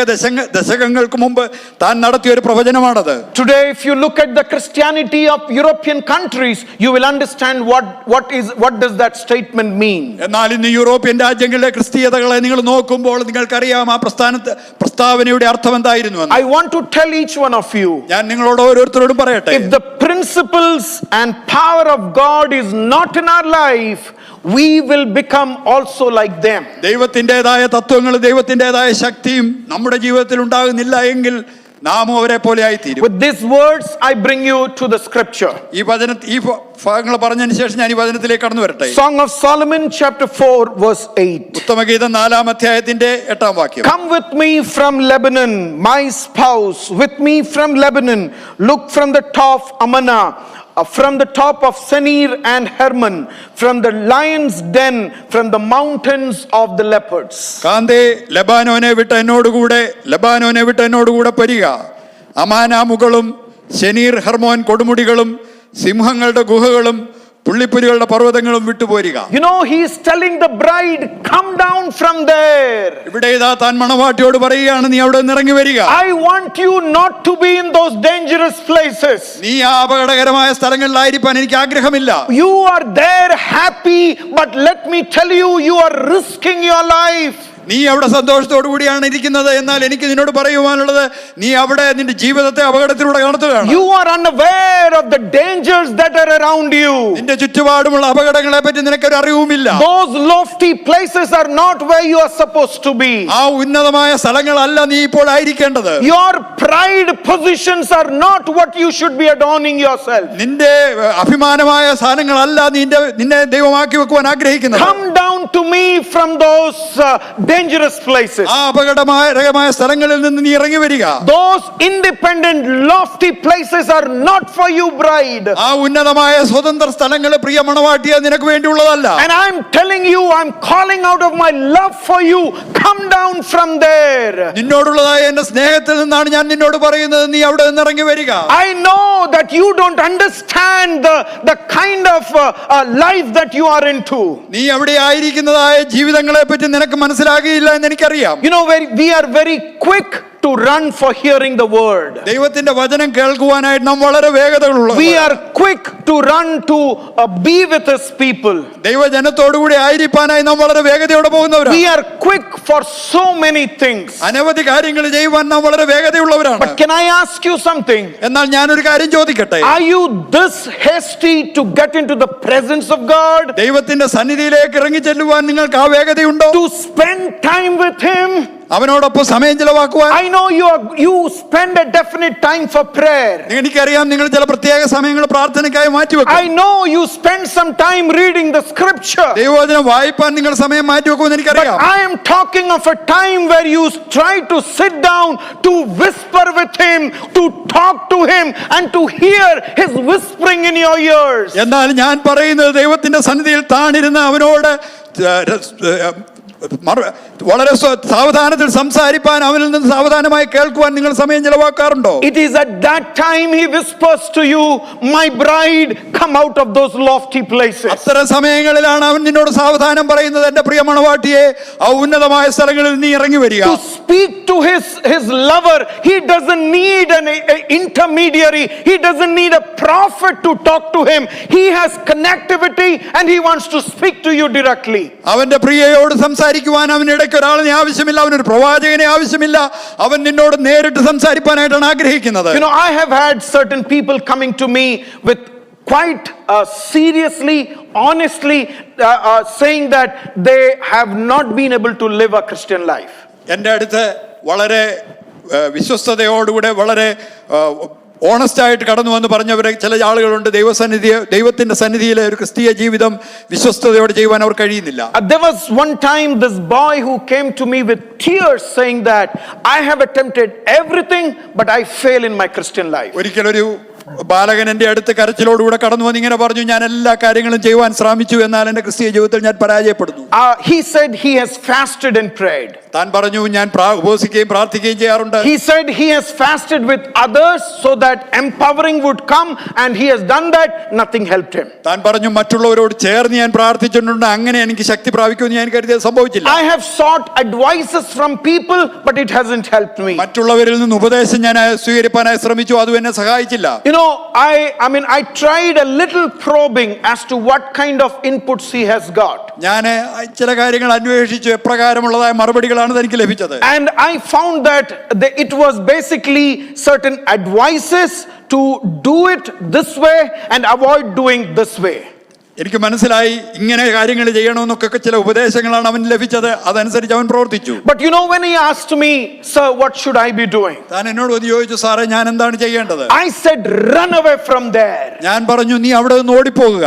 ദശകങ്ങൾക്ക് മുമ്പ് താൻ നടത്തിയ ഒരു പ്രവചനമാണത്. Today, if you look at the Christianity of European countries, you will understand what does that statement mean. എന്നാൽ ഇന്ന് യൂറോപ്യൻ രാജ്യങ്ങളിലെ ക്രിസ്തീയതകളെ നിങ്ങൾ നോക്കുമ്പോൾ നിങ്ങൾക്കറിയാം ആ പ്രസ്താവനയുടെ അർത്ഥം എന്തായിരുന്നു. I want to tell each one of you, ഞാൻ നിങ്ങളോട് ഓരോരുത്തരോടും പറയട്ടെ, if the principles and power of God is not in our life, we will become also like them. ദൈവത്തിൻ്റെതായ തത്വങ്ങൾ ദൈവത്തിൻ്റെതായ ശക്തിയും നമ്മുടെ ജീവിതത്തിൽ ഉണ്ടാകുന്നില്ല എങ്കിൽ നാമും അവരെ പോലെ ആയിത്തീരും. With these words I bring you to the scripture. ഈ ഭാഗങ്ങൾ പറഞ്ഞതിന് ശേഷം ഞാൻ ഈ വചനത്തിലേക്ക് കടന്നു വരട്ടെ. Song of Solomon chapter 4 verse 8. ഉത്തമഗീതം 4-ാം അധ്യായത്തിന്റെ 8-ാം വാക്യം. Come with me from Lebanon, my spouse, with me from Lebanon. Look from the top of Amana, from the top of Senir and Hermon, from the lion's den, from the mountains of the leopards. കാന്തേ ലെബാനോനെ വിട്ട് എന്നോടുകൂടെ പരിക. അമാനാമുകളും ശനീർ Hermon കൊടുമുടികളും സിംഹങ്ങളുടെ ഗുഹകളും പുള്ളിപ്പുലികളുടെ പർവ്വതങ്ങളും വിട്ടുപോരുക. You know, he is telling the bride, come down from there. ഇവിടെ ഇതാ താൻ മണവാട്ടിയോട് പറയുകയാണ്, നീ അവിടെ നിന്ന് ഇറങ്ങി വരിക. I want you not to be in those dangerous places. നീ ആ അപകടകരമായ സ്ഥലങ്ങളിലായിരിക്കാൻ എനിക്ക് ആഗ്രഹമില്ല. You are there happy, but let me tell you, you are risking your life. നീ അവിടെ സന്തോഷത്തോടു കൂടിയാണ് ഇരിക്കുന്നത്, എന്നാൽ എനിക്ക് നിന്നോട് പറയുവാനുള്ളത്, നീ അവിടെ നിന്റെ ജീവിതത്തെ അപകടത്തിലൂടെ നടത്തുകയാണ്. You are unaware of the dangers that are around you. നിന്റെ ചുറ്റുപാടുമുള്ള അപകടങ്ങളെ പറ്റി നിനക്കൊരു അറിവുമില്ല. Those lofty places are not where you are supposed to be. ആ ഉന്നതമായ സ്ഥലങ്ങളല്ല നീ ഇപ്പോൾ ആയിരിക്കേണ്ടത്. Your pride positions are not what you should be adorning yourself. നിന്റെ അഭിമാനമായ സ്ഥാനങ്ങളല്ല നിന്നെ ദൈവമാക്കി വെക്കുവാൻ ആഗ്രഹിക്കുന്നത്. Come down to me from those dangerous places. ആ അപകടമായ സ്ഥലങ്ങളിൽ നിന്ന് നീ ഇറങ്ങി വരിക. Those independent lofty places are not for you, bride. ആ ഉന്നതമായ സ്വതന്ത്ര സ്ഥലങ്ങൾ പ്രിയ മണവാട്ടിയെ നിനക്ക് വേണ്ടിയുള്ളതല്ല. And I'm telling you, I'm calling out of my love for you, come down from there. നിന്നോടുള്ളതായ എന്റെ സ്നേഹത്തിൽ നിന്നാണ് ഞാൻ നിന്നോട് പറയുന്നത്, നീ അവിടെ നിന്ന് ഇറങ്ങി വരിക. I know that you don't understand the kind of life that you are into. നീ അവിടെ ആയിരിക്കുന്നതായ ജീവിതങ്ങളെ പറ്റി നിനക്ക് മനസ്സിലാകില്ല എന്ന് എനിക്കറിയാം. You know, we are very quick to run for hearing the word. ദൈവത്തിന്റെ വചനം കേൾക്കുവാനായിട്ട് നാം വളരെ വേഗതകളുള്ളവരാണ്. We are quick to run to be with his people. ദൈവജനത്തോടുകൂടി ആയിരിക്കാനായി നാം വളരെ വേഗതയോടെ പോകുന്നവരാണ്. We are quick for so many things. അനവധി കാര്യങ്ങൾ ചെയ്യുവാൻ നാം വളരെ വേഗതയുള്ളവരാണ്. But can I ask you something? എന്നാൽ ഞാനൊരു കാര്യം ചോദിക്കട്ടെ, Are you this hasty to get into the presence of God? ദൈവത്തിന്റെ സന്നിധിയിലേക്ക് ഇറങ്ങി ചെല്ലുവാൻ നിങ്ങൾക്ക് ആ വേഗതയുണ്ടോ? To spend time with him? അവനോടൊപ്പം സമയം ചെലവാക്കുവാൻ. I know you spend a definite time for prayer. എനിക്കറിയാം നിങ്ങൾ ചില പ്രത്യേക സമയങ്ങൾ പ്രാർത്ഥനയ്ക്കായി മാറ്റിവെക്കും. I know you spend some time reading the scripture. ദൈവവചനം വായിപ്പാൻ നിങ്ങൾ സമയം മാറ്റിവെക്കുമെന്ന് എനിക്കറിയാം. I am talking of a time where you try to sit down to whisper with him, to talk to him and to hear his whispering in your ears. എന്നാൽ ഞാൻ പറയുന്നത് ദൈവത്തിന്റെ സന്നിധിയിൽ താണിരുന്ന് അവനോട് വളരെ സാവധാനത്തിൽ സംസാരിപ്പാൻ, അവനിൽ നിന്ന് സാവധാനമായി കേൾക്കുവാൻ നിങ്ങൾ സമയം ചെലവാക്കാറുണ്ടോ? It is at that time he whispers to you, my bride, come out of those lofty places. അത്തരം സമയങ്ങളിലാണ് അവൻ നിന്നോട് സാവധാനം പറയുന്നത്, എന്റെ പ്രിയ മണവാട്ടിയെ, ആ ഉന്നതമായ സ്ഥലങ്ങളിൽ നീ ഇറങ്ങി വരിക. To speak to his lover, he doesn't need an intermediary, he doesn't need a prophet to talk to him. He has connectivity and he wants to speak to you directly. അവന്റെ പ്രിയയോട് സംസാരിക്കുവാൻ അവനിടയ്ക്ക് ഒരാളിനെ ആവശ്യമില്ല, അവനൊരു പ്രവാചകനെ ആവശ്യമില്ല, അവൻ നിന്നോട് നേരിട്ട് സംസാരിക്കാനായിട്ടാണ് ആഗ്രഹിക്കുന്നത്. You know, I have had certain people coming to me with quite seriously, honestly saying that they have not been able to live a Christian life. എൻ്റെ അടുത്ത് വളരെ വിശ്വസ്തയോടുകൂടെ വളരെ ഓണസ്റ്റ് ആയിട്ട് കടന്നു വന്ന് പറഞ്ഞവരെ ചില ആളുകളുണ്ട്. ദൈവത്തിന്റെ സന്നിധിയിലെ ഒരു ക്രിസ്തീയ ജീവിതം വിശ്വസ്തയോടെ ചെയ്യുവാൻ അവർ കഴിയുന്നില്ല. There was one time this boy who came to me with tears saying that I have attempted everything but I fail in my Christian life. ഒരിക്കലൊരു ബാലകൻ എൻ്റെ അടുത്ത് കരച്ചിലോടുകൂടെ കടന്നു വന്ന് ഇങ്ങനെ പറഞ്ഞു, ഞാൻ എല്ലാ കാര്യങ്ങളും ചെയ്യുവാൻ ശ്രമിച്ചു, എന്നാൽ എൻ്റെ ക്രിസ്തീയ ജീവിതത്തിൽ ഞാൻ പരാജയപ്പെടുന്നു. He said he has fasted and prayed. താൻ പറഞ്ഞു, ഞാൻ ഉപവസിക്കുകയും പ്രാർത്ഥിക്കുകയും ചെയ്യാറുണ്ട്. He said he has fasted with others so that empowering would come and he has done that, nothing helped him. താൻ പറഞ്ഞു, മറ്റുള്ളവരോട് ചേർന്ന് ഞാൻ പ്രാർത്ഥിച്ചിട്ടുണ്ട്, അങ്ങനെ എനിക്ക് ശക്തി പ്രാപിക്കുമെന്ന് ഞാൻ കരുതിയത് സംഭവിച്ചില്ല. I have sought advices from people but it hasn't helped me. മറ്റുള്ളവരിൽ നിന്ന് ഉപദേശം ഞാൻ സ്വീകരിക്കാനായി ശ്രമിച്ചു, അതും എന്നെ സഹായിച്ചില്ല. You know, I tried a little probing as to what kind of inputs he has got. ഞാൻ ചില കാര്യങ്ങൾ അന്വേഷിച്ചു, എപ്രകാരമുള്ളതായ മറുപടികളാണ് എനിക്ക് ലഭിച്ചത്. And I found that it was basically certain advices to do it this way and avoid doing this way. എനിക്ക് മനസ്സിലായി ഇങ്ങനെ കാര്യങ്ങൾ ചെയ്യണമെന്നൊക്കെ ചില ഉപദേശങ്ങളാണ് അവന് ലഭിച്ചത്, അതനുസരിച്ച് അവൻ പ്രവർത്തിച്ചു. But you know, when he asked me, sir, what should I be doing? താൻ എന്നോട് ഒന്ന് ചോദിച്ചു, സാറേ ഞാൻ എന്താണ് ചെയ്യേണ്ടത്? I said, run away from there. ഞാൻ പറഞ്ഞു, നീ അവിടെ നിന്ന് ഓടിപ്പോകുക.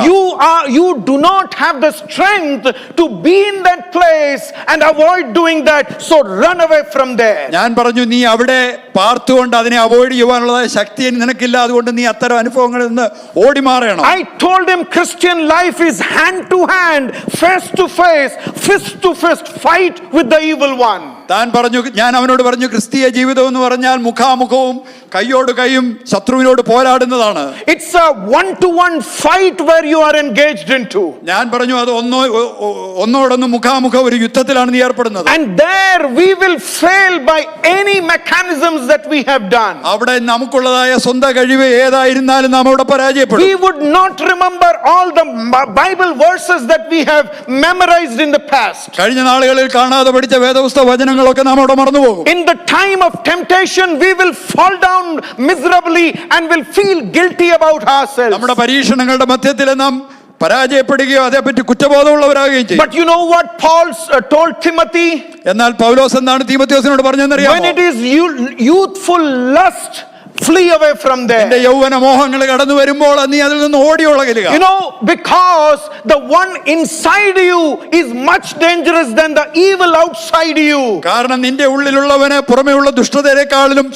You do not have the strength to be in that place and avoid doing that, so run away from there. ഞാൻ പറഞ്ഞു, നീ അവിടെ പാർത്തുകൊണ്ട് അതിനെ അവോയ്ഡ് ചെയ്യുവാനുള്ളതായ ശക്തി നിനക്കില്ല, അതുകൊണ്ട് നീ അത്തരം അനുഭവങ്ങളിൽ നിന്ന് ഓടി മാറണം. I told him Christian life is hand to hand, face to face, fist to fist fight with the evil one. ഞാൻ അവനോട് പറഞ്ഞു, ക്രിസ്തീയ ജീവിതം എന്ന് പറഞ്ഞാൽ മുഖാമുഖവും കൈയോട് കൈയും ശത്രുവിനോട് പോരാടുന്നതാണ്. It's a one-to-one fight where you are engaged into. ഞാൻ പറഞ്ഞു, അത് ഒന്നോടൊന്ന് മുഖാമുഖം ഒരു യുദ്ധത്തിലാണ് നീ ഏർപ്പെടുന്നത്. And there we will fail by any mechanisms that we have done. അവിടെ നമുക്കുള്ളതായ സ്വന്തം കഴിവ് ഏതായിരുന്നാലും നാം അവിടെ പരാജയപ്പെടും. We would not remember all the Bible verses that we have memorized in the past. കഴിഞ്ഞ നാളുകളിൽ കാണാതെ പഠിച്ച വേദപുസ്തക വചനങ്ങളൊക്കെ നാം അവിടെ മറന്നുപോകും. In the time of temptation we will fall down miserably and will feel guilty about ourselves. നമ്മുടെ പരീക്ഷണങ്ങളുടെ മധ്യത്തിൽ നാം പരാജയപ്പെടുകയോ അതേപ്പറ്റി കുറ്റബോധമുള്ളവരാകുകയും ചെയ്യും. But you know what Paul told Timothy? എന്നാൽ പൗലോസ് എന്താണ് തീമോഥെയോസിനോട് പറഞ്ഞതെന്നറിയാമോ? When it is youthful lust, flee away from there. നിന്റെ യൗവന മോഹങ്ങൾ കടന്നു വരുമ്പോൾ നീ അതിൽ നിന്ന് ഓടി ഒളിക്കുക. You know, because the one inside you is much dangerous than the evil outside you. കാരണം നിന്റെ ഉള്ളിലുള്ളവന് പുറമേയുള്ള ദുഷ്ടതയെക്കാളും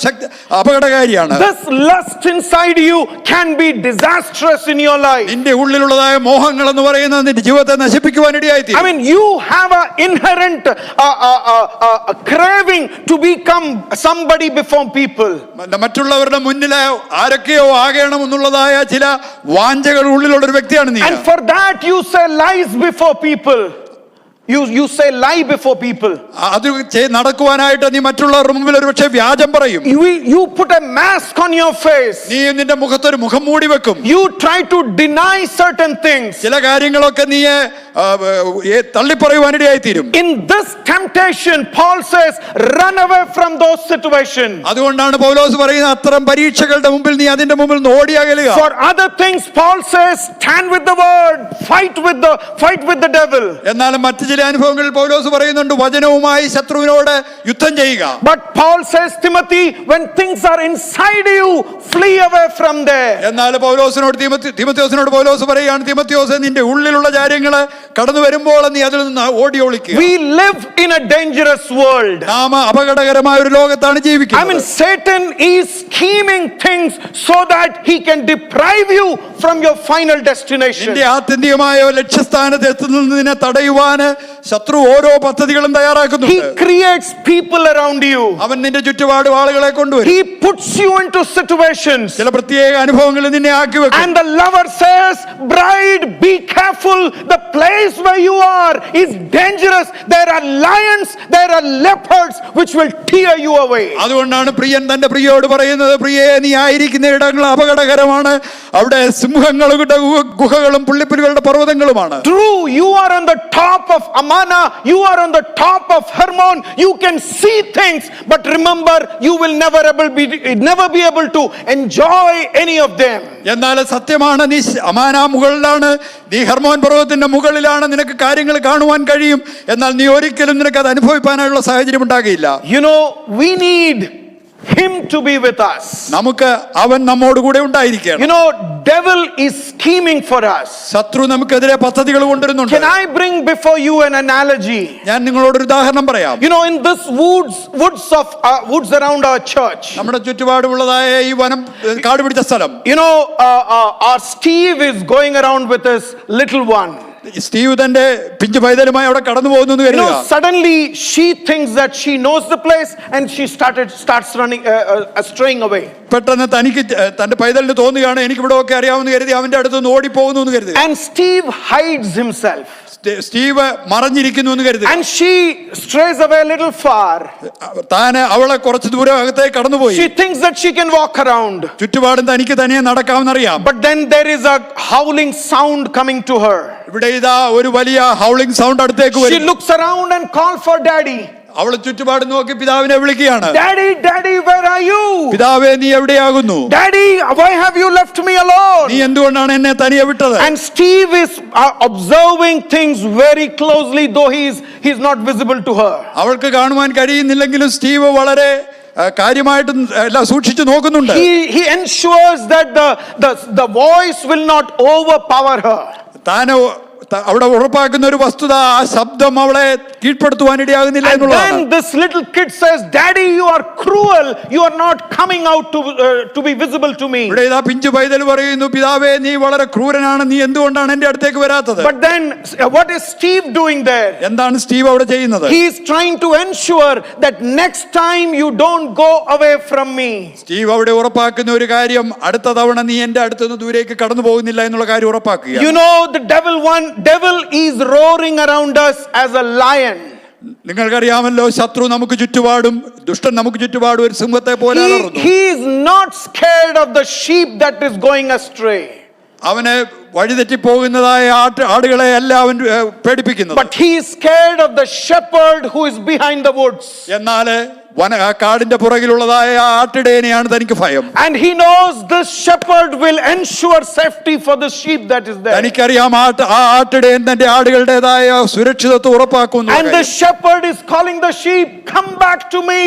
അപകടകാരിയാണ്. This lust inside you can be disastrous in your life. നിന്റെ ഉള്ളിലുള്ളതായ മോഹങ്ങൾ എന്ന് പറയുന്നത് നിന്റെ ജീവിതത്തെ നശിപ്പിക്കുവാൻ ഇടയായിത്തീരും. I mean, you have an inherent craving to become somebody before people. മറ്റുള്ളവരുടെ മുന്നിൽ ആരൊക്കെയോ ആകണം എന്നുള്ളതായ ചില വാഞ്ചകൾ ഉള്ളിലുള്ള ഒരു വ്യക്തിയാണ് നീ. And for that you say lies before people. You say lie before people. അത് നടക്കുവാനായിട്ട് നീ മറ്റുള്ളവരുടെ മുമ്പിൽ ഒരുപക്ഷെ വ്യാജം പറയും. You put a mask on your face. നീ നിന്റെ മുഖത്തൊരു മുഖം മൂടി വെക്കും. You try to deny certain things. ചില കാര്യങ്ങളൊക്കെ നീ തള്ളിപ്പറയുവാനിടയായിത്തീരും. In this temptation Paul says run away from those situations. അതുകൊണ്ടാണ് പൗലോസ് പറയുന്നത് അത്തരം പരീക്ഷകളുടെ മുമ്പിൽ നീ അതിന്റെ മുമ്പിൽ നിന്ന് ഓടിയകലുക. For other things Paul says stand with the word, fight with the devil. എന്നാലും മറ്റു ചില ചില അനുഭവങ്ങളിൽ പൗലോസ് പറയുന്നുണ്ട് വചനവുമായി ശത്രുവിനോട് യുദ്ധം ചെയ്യുക. But Paul says, Timothy, when things are inside you, flee away from there. എന്നാൽ പൗലോസിനോട് തിമോഥെയോസിനോട് പൗലോസ് പറയുകയാണ്, തിമോഥെയോസേ, നിന്റെ ഉള്ളിലുള്ള കാര്യങ്ങൾ കടന്നു വരുമ്പോൾ നീ അതിൽ നിന്ന് ഓടി ഒളിക്കുക. We live in a dangerous world. നാം അപകടകരമായ ഒരു ലോകത്താണ് ജീവിക്കുന്നത്. I mean, Satan is scheming things so that he can deprive you from your final destination. നിന്റെ ആത്യന്തികമായ ലക്ഷ്യസ്ഥാനത്ത് എത്തുന്നതിനെ തടയുവാൻ ശത്രു ഓരോ പദ്ധതികളും തയ്യാറാക്കുന്നുണ്ട്. He creates people around you. അവൻ നിന്റെ ചുറ്റുപാട് ആളുകളെ കൊണ്ടുവരും. He puts you into situations. ചില പ്രത്യേക അനുഭവങ്ങളിൽ നിന്നെ ആക്കി വെക്കും. And the lover says, bride, be careful. The place where you are is dangerous. There are lions, there are leopards which will tear you away. അതുകൊണ്ടാണ് പ്രിയൻ തന്റെ പ്രിയോട് പറയുന്നത്, പ്രിയേ, നീ ആയിരിക്കുന്ന ഇടങ്ങൾ അപകടകരമാണ്. അവിടെ സിംഹങ്ങളുടെ ഗുഹകളും പുള്ളിപ്പുലികളുടെ പർവ്വതങ്ങളുമാണ്. True, you are on the top of Amana, you are on the top of Hermon, you can see things, but remember, you will never be able to enjoy any of them. എന്നാൽ സത്യമാണ്, നീ അമാന മുകളിലാണ്, നീ Hermon പർവ്വതത്തിന്റെ മുകളിലാണ്, നിനക്ക് കാര്യങ്ങൾ കാണുവാൻ കഴിയും. എന്നാൽ നീ ഒരിക്കലും നിനക്ക് അത് അനുഭവിക്കാനുള്ള സാഹചര്യം ഉണ്ടാകില്ല. You know, we need him to be with us. നമുക്ക് അവൻ നമ്മോട് കൂടെ ഉണ്ടായിരിക്കണം. You know, devil is scheming for us. ശത്രു നമുക്കെതിരെ പദ്ധതികൾ കൊണ്ടുവരുന്നുണ്ട്. Can I bring before you an analogy? ഞാൻ നിങ്ങളോട് ഒരു ഉദാഹരണം പറയാം. You know, in this woods around our church, നമ്മുടെ ചുറ്റുപാടുമുള്ളതായ ഈ വനം, കാട് പിടിച്ച സ്ഥലം, you know, our Steve is going around with his little one. Steve തന്റെ പിഞ്ചു പൈതലുമായി അവിടെ കടന്നു പോകുന്നു എന്ന് You know, കരുതുക. suddenly she thinks that she knows the place and she starts running, straying away. പെട്ടെന്ന് തനിക്ക് തന്റെ പൈതലിന് തോന്നുകയാണ്, എനിക്ക് ഇവിടെ ഒക്കെ അറിയാവുന്ന കരുതി അവന്റെ അടുത്ത് നിന്ന് ഓടിപ്പോകുന്നു എന്ന് കരുതുക. And Steve hides himself. Steve മറഞ്ഞിരിക്കുന്നു എന്ന് കരുതുക. And she strays away a little far. താന് അവളെ കുറച്ച് ദൂരം അകത്തേക്ക് കടന്നുപോയി. She thinks that she can walk around. ചുറ്റുപാടും തനിക്ക് തനിയെ നടക്കാമെന്നറിയാം. But then there is a howling sound coming to her. ഇവിടെ ഇതാ ഒരു വലിയ ഹൗളിംഗ് സൗണ്ട് അടുത്തേക്ക് She വരും. looks around and calls for daddy. അവൾ ചുറ്റുപാട് നോക്കി പിതാവിനെ വിളിക്കുകയാണ്. Daddy, daddy, where are you? പിതാവേ, നീ എവിടെയാകുന്നു? Daddy, why have you left me alone? നീ എന്തുകൊണ്ടാണ് എന്നെ തനിയെ വിട്ടത്? And Steve is observing things very closely, though he's not visible to her. അവൾക്ക് കാണുവാൻ കഴിയുന്നില്ലെങ്കിലും സ്റ്റീവ് വളരെ കാര്യമായിട്ട് എല്ലാം സൂക്ഷിച്ചു നോക്കുന്നുണ്ട്. He ensures that the voice will not overpower her. താൻ അവിടെ ഉറപ്പാക്കുന്ന ഒരു വസ്തുത, ആ ശബ്ദം അവളെ കീഴ്പ്പെടുത്തുവാൻ ഇടയാകുന്നില്ല And എന്നുള്ളതാണ്. then this little kid says, Daddy, you are cruel. You are not coming out to be visible to me. ഇവിടെ ഇതാ പിഞ്ചു പൈതൽ പറയുന്നു, പിതാവേ, നീ വളരെ ക്രൂരനാണ്, നീ എന്തുകൊണ്ടാണ് എന്റെ അടുത്തേക്ക് വരാത്തത്? But then what is Steve doing there? എന്താണ് സ്റ്റീവ് അവിടെ ചെയ്യുന്നത്? He is trying to ensure that next time you don't go away from me. Steve അവിടെ ഉറപ്പാക്കുന്ന ഒരു കാര്യം, അടുത്ത തവണ നീ എന്റെ അടുത്തുനിന്ന് ദൂരേക്ക് കടന്നു പോകുന്നില്ല എന്നുള്ള കാര്യം ഉറപ്പാക്കുക. You know, the devil is roaring around us as a lion. നിങ്ങൾക്കറിയാമല്ലോ, ശത്രു നമുക്ക് ചുറ്റുപാടും, ദുഷ്ടൻ നമുക്ക് ചുറ്റുപാടും ഒരു സിംഹത്തെ പോലെ അലറുന്നു. He is not scared of the sheep that is going astray. അവനെ വഴിതെറ്റിപ്പോകുന്നതായ ആടുകളെ അല്ല അവൻ പേടിപ്പിക്കുന്നത്. But he is scared of the shepherd who is behind the woods. എന്നാൽ കാടിന്റെ പുറകിലുള്ളതായ ആട്ടിടയനെയാണ് തനിക്ക് ഭയം. And he knows this shepherd will ensure safety for the sheep that is there. തനിക്കറിയാം ആ ആട്ടിടയൻ തന്റെ ആടുകളുടേതായ സുരക്ഷിതത്വം ഉറപ്പാക്കുന്നു. And the shepherd is calling the sheep, come back to me.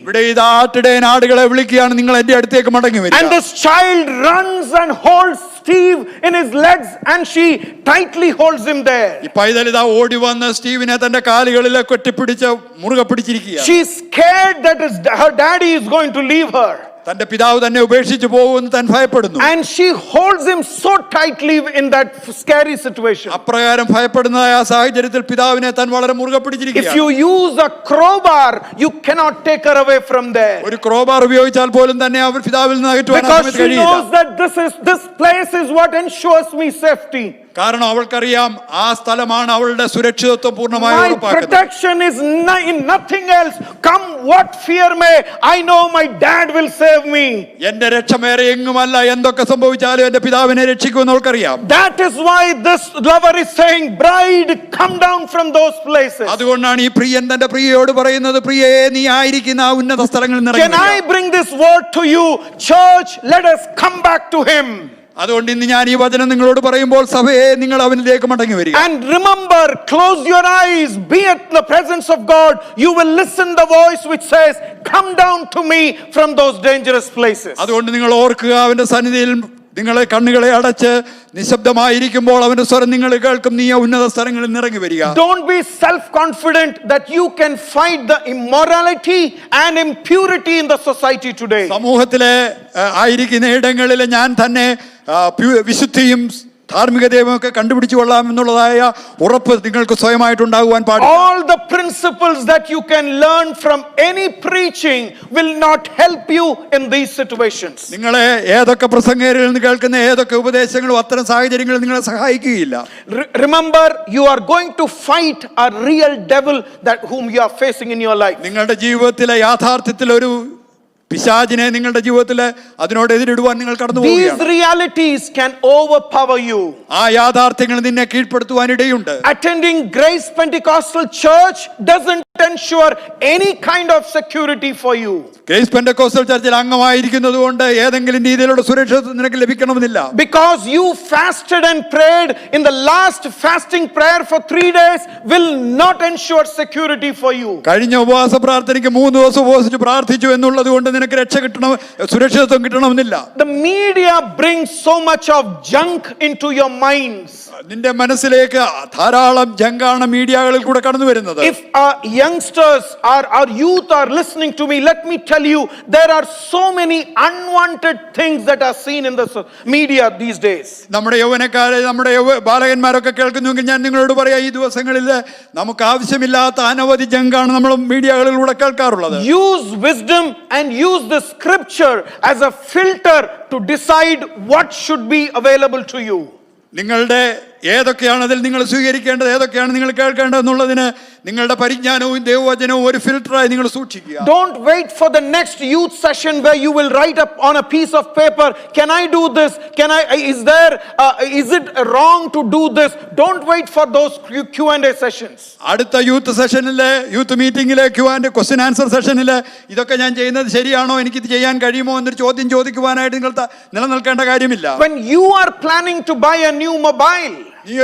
ഇവിടെ ഇത് ആട്ടിടയൻ ആടുകളെ വിളിക്കുകയാണ്, നിങ്ങൾ എന്റെ അടുത്തേക്ക് മടങ്ങി വരിക. And this child runs and holds Steve in his legs and she tightly holds him there. ഈ പൈതൽ ഇതാ ഓടി വന്ന് സ്റ്റീവിനെ തന്റെ കാലുകളിലെ കെട്ടിപ്പിടിച്ച് മുറുകെ പിടിച്ചിരിക്കുക. She is scared that her daddy is going to leave her. തന്റെ പിതാവ് തന്നെ ഉപേക്ഷിച്ചു പോകുമെന്ന് താൻ ഭയപ്പെടുന്നു. And she holds him so tightly in that scary situation. അപ്രകാരം ഭയപ്പെടുന്നതായ ആ സാഹചര്യത്തിൽ പിതാവിനെ താൻ വളരെ മുറുകെ പിടിച്ചിരിക്കുകയാണ്. If you use a crowbar, you cannot take her away from there. ഒരു ക്രോബാർ ഉപയോഗിച്ചാൽ പോലും തന്നെ അവർ പിതാവിൽ നിന്ന് അകറ്റുവാൻ Because she കഴിയില്ല. knows that this place is what ensures me safety. കാരണം അവൾക്കറിയാം ആ സ്ഥലമാണ് അവളുടെ സുരക്ഷിതത്വം പൂർണ്ണമായി My ഉറപ്പാക്കുന്നത്. protection is in nothing else. Come what fear may, I know my dad will save me. എന്റെ രക്ഷ വേറെ എങ്ങുമല്ല, എന്തൊക്കെ സംഭവിച്ചാലും എന്റെ പിതാവിനെ രക്ഷിക്കുമെന്ന് അവൾക്കറിയാം. That is why this lover is saying, bride, come down from those places. അതുകൊണ്ടാണ് ഈ പ്രിയൻ തന്റെ പ്രിയയോട് പറയുന്നത്, പ്രിയേ, നീ ആയിരിക്കുന്ന ആ ഉന്നത സ്ഥലങ്ങളിൽ നിന്ന് Can I bring this word to you, church? Let us come back to him. അതുകൊണ്ട് ഇന്ന് ഞാൻ ഈ വചനം നിങ്ങളോട് പറയുമ്പോൾ സഭയെ നിങ്ങൾ അവനിലേക്ക് മടങ്ങി വരിക. And remember, close your eyes, be at the presence of God. You will listen the voice which says, come down to me from those dangerous places. അതുകൊണ്ട് നിങ്ങൾ ഓർക്കുക, അവന്റെ സന്നിധിയിൽ നിങ്ങളെ കണ്ണുകളെ അടച്ച് നിശബ്ദമായിരിക്കുമ്പോൾ അവന്റെ സ്വരം നിങ്ങൾ കേൾക്കും. നീ ഉന്നത സ്ഥലങ്ങളിൽ ഇറങ്ങി വരിക. Don't be self-confident that you can fight the immorality and impurity in the society today. സമൂഹത്തിലെ ആയിരിക്കുന്ന ഇടങ്ങളിൽ ഞാൻ തന്നെ വിശുദ്ധിയും ധാർമ്മികതയും ഒക്കെ കണ്ടുപിടിച്ചു കൊള്ളാം എന്നുള്ളതായ ഉറപ്പ് നിങ്ങൾക്ക് സ്വയമായിട്ടുണ്ടാകുവാൻ പാടില്ല. All the principles that you can learn from any preaching will not help you in these situations. നിങ്ങളെ ഏതൊക്കെ പ്രസംഗകരിൽ നിന്ന് കേൾക്കുന്ന ഏതൊക്കെ ഉപദേശങ്ങളും അത്തരം സാഹചര്യങ്ങളിൽ നിങ്ങളെ സഹായിക്കുകയില്ല. Remember, you are going to fight a real devil that whom you are facing in your life. നിങ്ങളുടെ ജീവിതത്തിലെ യാഥാർത്ഥ്യത്തിൽ ഒരു പിശാചിനെ നിങ്ങളുടെ ജീവിതത്തിൽ അതിനോട് എതിരിടുവാൻ നിങ്ങൾ കടന്നു പോവുകയാണ്. These realities can overpower you. ആ യാഥാർത്ഥ്യങ്ങൾ നിന്നെ കീഴ്പ്പെടുത്തുവാൻ ഇടയുണ്ട്. Attending Grace Pentecostal Church doesn't ensure any kind of security for you. Grace Pentecostal ചർച്ചിൽ അംഗമായിരിക്കുന്നത് കൊണ്ട് ഏതെങ്കിലും രീതിയിലുള്ള സുരക്ഷിതത്വം നിനക്ക് ലഭിക്കണമെന്നില്ല. Because you fasted and prayed in the last fasting prayer for 3 days will not ensure security for you. കഴിഞ്ഞ ഉപവാസ പ്രാർത്ഥനയ്ക്ക് 3 ദിവസം ഉപവസിച്ച് പ്രാർത്ഥിച്ചു എന്നുള്ളത് കൊണ്ട് നിനക്ക് രക്ഷ കിട്ടണം, സുരക്ഷിതത്വം കിട്ടണമെന്നില്ല. The media brings so much of junk into your minds. നിന്റെ മനസ്സിലേക്ക് ധാരാളം ജങ്കാണ് മീഡിയകളിൽ കൂടെ കടന്നു വരുന്നത്. If our youngsters or our youth are listening to me, let me tell you, there are so many unwanted things that are seen in the media these days. നമ്മുടെ യൗവനക്കാരെ, നമ്മുടെ ബാലകന്മാരൊക്കെ കേൾക്കുന്നുവെങ്കിൽ ഞാൻ നിങ്ങളോട് പറയാം, ഈ ദിവസങ്ങളിൽ നമുക്ക് ആവശ്യമില്ലാത്ത അനവധി ജങ്കാണ് നമ്മൾ മീഡിയകളിലൂടെ കേൾക്കാറുള്ളത്. Use wisdom and use the scripture as a filter to decide what should be available to you. നിങ്ങളുടെ ഏതൊക്കെയാണ് അതിൽ നിങ്ങൾ സ്വീകരിക്കേണ്ടത്, ഏതൊക്കെയാണ് നിങ്ങൾ കേൾക്കേണ്ടത് എന്നുള്ളതിന് നിങ്ങളുടെ പരിജ്ഞാനവും ദൈവവചനവും ഒരു ഫിൽട്ടറായി നിങ്ങൾ സൂക്ഷിക്കുക. Don't wait for the next youth session where you will write up on a piece of paper, can I do this, is it wrong to do this? Don't wait for those Q&A sessions. അടുത്ത youth സെഷനിലെ, youth മീറ്റിംഗിലെ question answer സെഷനിൽ ഇതൊക്കെ ഞാൻ ചെയ്യുന്നത് ശരിയാണോ, എനിക്കിത് ചെയ്യാൻ കഴിയുമോ എന്നൊരു ചോദ്യം ചോദിക്കുവാനായിട്ട് നിങ്ങൾ നിലനിൽക്കേണ്ട കാര്യമില്ല. When you are planning to buy a new mobile, നീ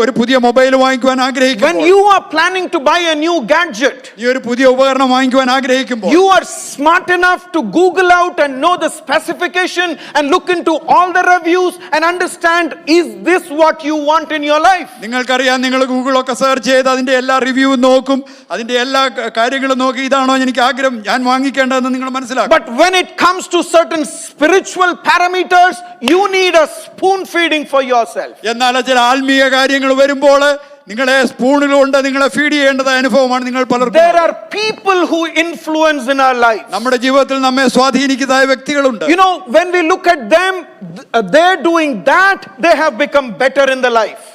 ഒരു പുതിയ മൊബൈൽ വാങ്ങിക്കുവാൻ ആഗ്രഹിക്കുമ്പോൾ, when you are planning to buy a new gadget, നീ ഒരു പുതിയ ഉപകരണം വാങ്ങിക്കുവാൻ ആഗ്രഹിക്കുമ്പോൾ, you are smart enough to Google out and know the specification and look into all the reviews and understand, is this what you want in your life? നിങ്ങൾക്കറിയാം, നിങ്ങൾ ഗൂഗിളൊക്കെ search ചെയ്ത് അതിന്റെ എല്ലാ റിവ്യൂവും നോക്കും, അതിന്റെ എല്ലാ കാര്യങ്ങളും നോക്കി ഇതാണോ എനിക്ക് ആഗ്രഹം, ഞാൻ വാങ്ങിക്കേണ്ടതെന്ന് നിങ്ങൾ മനസ്സിലാക്കും. But when it comes to certain spiritual parameters, you need a spoon feeding for yourself. എന്നാൽ ചില ആത്മീയ കാര്യങ്ങൾ വരുമ്പോൾ നിങ്ങളെ സ്പൂണിലുകൊണ്ട് നിങ്ങളെ ഫീഡ് ചെയ്യേണ്ടതായ അനുഭവമാണ് നിങ്ങൾ പലർക്കും. There are people who influence in our lives. നമ്മുടെ ജീവിതത്തിൽ നമ്മെ സ്വാധീനിക്കുന്നതായ വ്യക്തികളുണ്ട്. You know, when we look at them, they're doing that, they have become better in the life.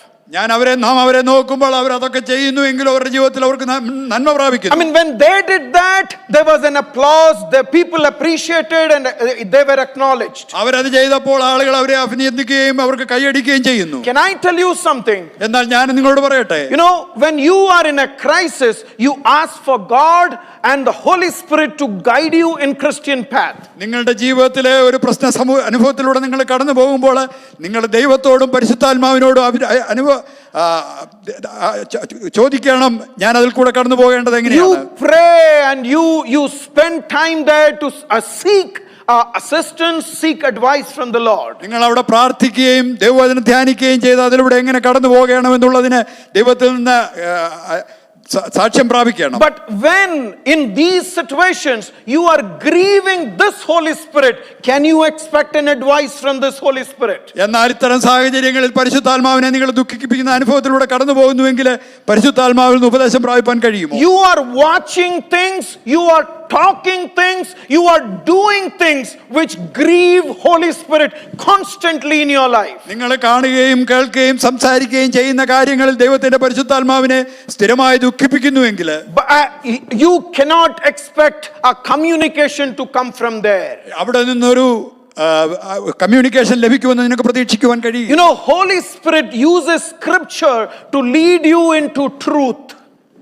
നാം അവരെ നോക്കുമ്പോൾ അവർ അതൊക്കെ ചെയ്യുന്നു എങ്കിലും അവരുടെ ജീവിതത്തിൽ അവർക്ക് നന്മ പ്രാപിക്കുന്നു. I mean, when they did that, there was an applause, the people appreciated and they were acknowledged. അവരത് ചെയ്തപ്പോൾ ആളുകൾ അവരെ അഭിനന്ദിക്കുകയും അവർക്ക് കൈയടിക്കുകയും ചെയ്യുന്നു. Can I tell you something? എന്നാൽ ഞാൻ നിങ്ങളോട് പറയട്ടെ, You know, when you are in a crisis, you ask for God and the Holy Spirit to guide you in Christian path. നിങ്ങളുടെ ജീവിതത്തിലെ ഒരു പ്രശ്ന അനുഭവത്തിലൂടെ നിങ്ങൾ കടന്നു പോകുമ്പോൾ നിങ്ങൾ ദൈവത്തോടും പരിശുദ്ധാത്മാവിനോടും ചോദിക്കണം, ഞാൻ അതിൽ കൂടെ കടന്നു പോകേണ്ടത് എങ്ങനെയാണ്. You pray and you spend time there to seek assistance, seek advice from the Lord. നിങ്ങൾ അവിടെ പ്രാർത്ഥിക്കുകയും ദൈവവചനം ധ്യാനിക്കുകയും ചെയ്ത് അതിലൂടെ എങ്ങനെ കടന്നു പോകണമെന്നുള്ളതിന് ദൈവത്തിൽ നിന്ന് സാക്ഷ്യം പ്രാപിക്കണം. But when in these situations you are grieving this Holy Spirit, can you expect an advice from this Holy Spirit? എന്നാൽ ഇത്തരം സാഹചര്യങ്ങളിൽ പരിശുദ്ധാത്മാവിനെ നിങ്ങൾ ദുഃഖിപ്പിക്കുന്ന അനുഭവത്തിലൂടെ കടന്നു പോകുന്നുവെങ്കിൽ പരിശുദ്ധാത്മാവിൽ നിന്ന് ഉപദേശം പ്രാപിക്കാൻ കഴിയുമോ? You are watching things, you are talking things, you are doing things which grieve Holy Spirit constantly in your life. നിങ്ങൾ കാണുകയും കേൾക്കുകയും സംസാരിക്കുകയും ചെയ്യുന്ന കാര്യങ്ങളിൽ ദൈവത്തിന്റെ പരിശുദ്ധാത്മാവിനെ സ്ഥിരമായി ദുഃഖിപ്പിക്കുന്നുവെങ്കിൽ you cannot expect a communication to come from there. അവിടെ നിന്നൊരു കമ്മ്യൂണിക്കേഷൻ ലഭിക്കുമെന്ന് നിനക്ക് പ്രതീക്ഷിക്കുവാൻ കഴിയും. You know, Holy Spirit uses scripture to lead you into truth.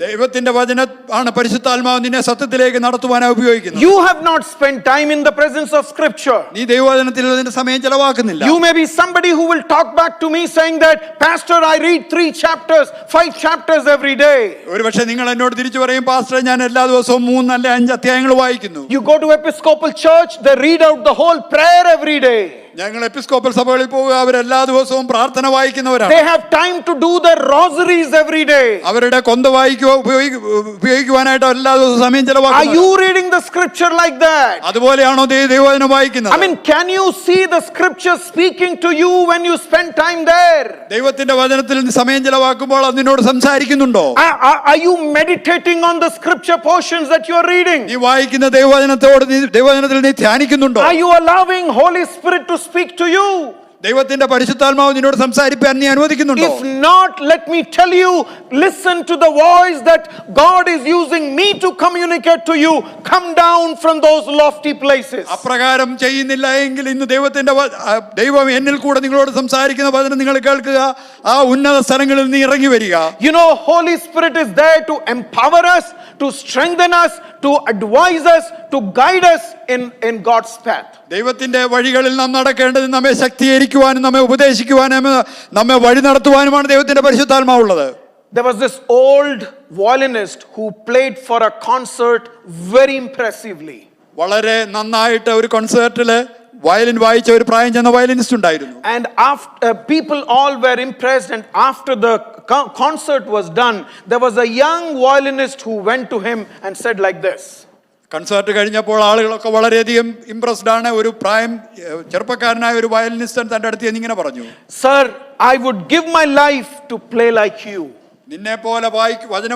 ദൈവത്തിന്റെ വചനം ആണ് പരിശുദ്ധാത്മാവ് നിന്നെ സത്യത്തിലേക്ക് നടത്തുവാനായി ഉപയോഗിക്കുന്നത്. You have not spent time in the presence of scripture. നീ ദൈവവചനത്തിൽ നിന്റെ സമയം ചെലവാക്കുന്നില്ല. You may be somebody who will talk back to me saying that, Pastor, I read 3 chapters, 5 chapters every day. ഒരുപക്ഷെ നിങ്ങൾ എന്നോട് തിരിച്ചു പറയും, പാസ്റ്റർ ഞാൻ എല്ലാ ദിവസവും 3 അല്ലെങ്കിൽ 5 അധ്യായങ്ങൾ വായിക്കുന്നു. You go to Episcopal church, they read out the whole prayer every day. ഞങ്ങൾ എപ്പിസ്കോപ്പൽ സഭകളിൽ പോവുക, അവരെല്ലാ ദിവസവും പ്രാർത്ഥന വായിക്കുന്നവരാണ്. They have time to do their rosaries every day. അവരുടെ കൊന്ത ഉപയോഗിക്കുവാനായിട്ട് എല്ലാ ദിവസവും സമയം Are ചെലവാക്കുന്നു. you reading the scripture like that? അതുപോലെയാണോ ദൈവവചനം വായിക്കുന്നത്? I mean, can you see the scripture speaking to you when you spend time there? ദൈവത്തിന്റെ വചനത്തിൽ സമയം ചെലവാക്കുമ്പോൾ അത് നിന്നോട് സംസാരിക്കുന്നുണ്ടോ? Are you meditating on the scripture portions that you are reading? നീ വായിക്കുന്ന ദൈവവചനത്തിൽ നീ ധ്യാനിക്കുന്നുണ്ടോ? Are you allowing Holy Spirit to speak to you? ദൈവത്തിന്റെ പരിശുദ്ധാത്മാവ് നിന്നോട് സംസാരിക്കാൻ നീ അനുവദിക്കുന്നുണ്ടോ? If not, let me tell you, listen to the voice that God is using me to communicate to you. Come down from those lofty places. അപ്രകാരം ചെയ്യുന്നില്ല എങ്കിൽ ഇന്ന് ദൈവം എന്നിൽ കൂടെ നിങ്ങളോട് സംസാരിക്കുന്ന വചനം നിങ്ങൾ കേൾക്കുക. ആ ഉന്നത സ്ഥലങ്ങളിൽ നീ ഇറങ്ങി വരിക. You know, Holy Spirit is there to empower us, to strengthen us, to advise us, to guide us in God's path. ദൈവത്തിന്റെ വഴികളിൽ നാം നടക്കേണ്ടത് നമ്മെ ശക്തീകരിക്കുവാനും നമ്മെ ഉപദേശിക്കുവാനും നമ്മെ വഴി നടത്തുവാനുമാണ് ദൈവത്തിന്റെ പരിശുദ്ധാത്മാവുള്ളത്. There was this old violinist who played for a concert very impressively. വളരെ നന്നായിട്ട് ഒരു കോൺസേർട്ടില് വയലിൻ വായിച്ച ഒരു പ്രായം ചെന്ന വയലിനിസ്റ്റ് ഉണ്ടായിരുന്നു. And after people all were impressed, and after the concert was done, there was a young violinist who went to him and said like this. Concert കഴിഞ്ഞപ്പോൾ ആളുകളൊക്കെ വളരെയധികം ഇംപ്രസ്ഡ് ആണ്. ഒരു ചെറുപ്പക്കാരനായ ഒരു വയലിനിസ്റ്റ് തന്റെ അടുത്ത് എന്നിങ്ങനെ പറഞ്ഞു, Sir, I would give my life to play like you. നിന്നെ പോലെ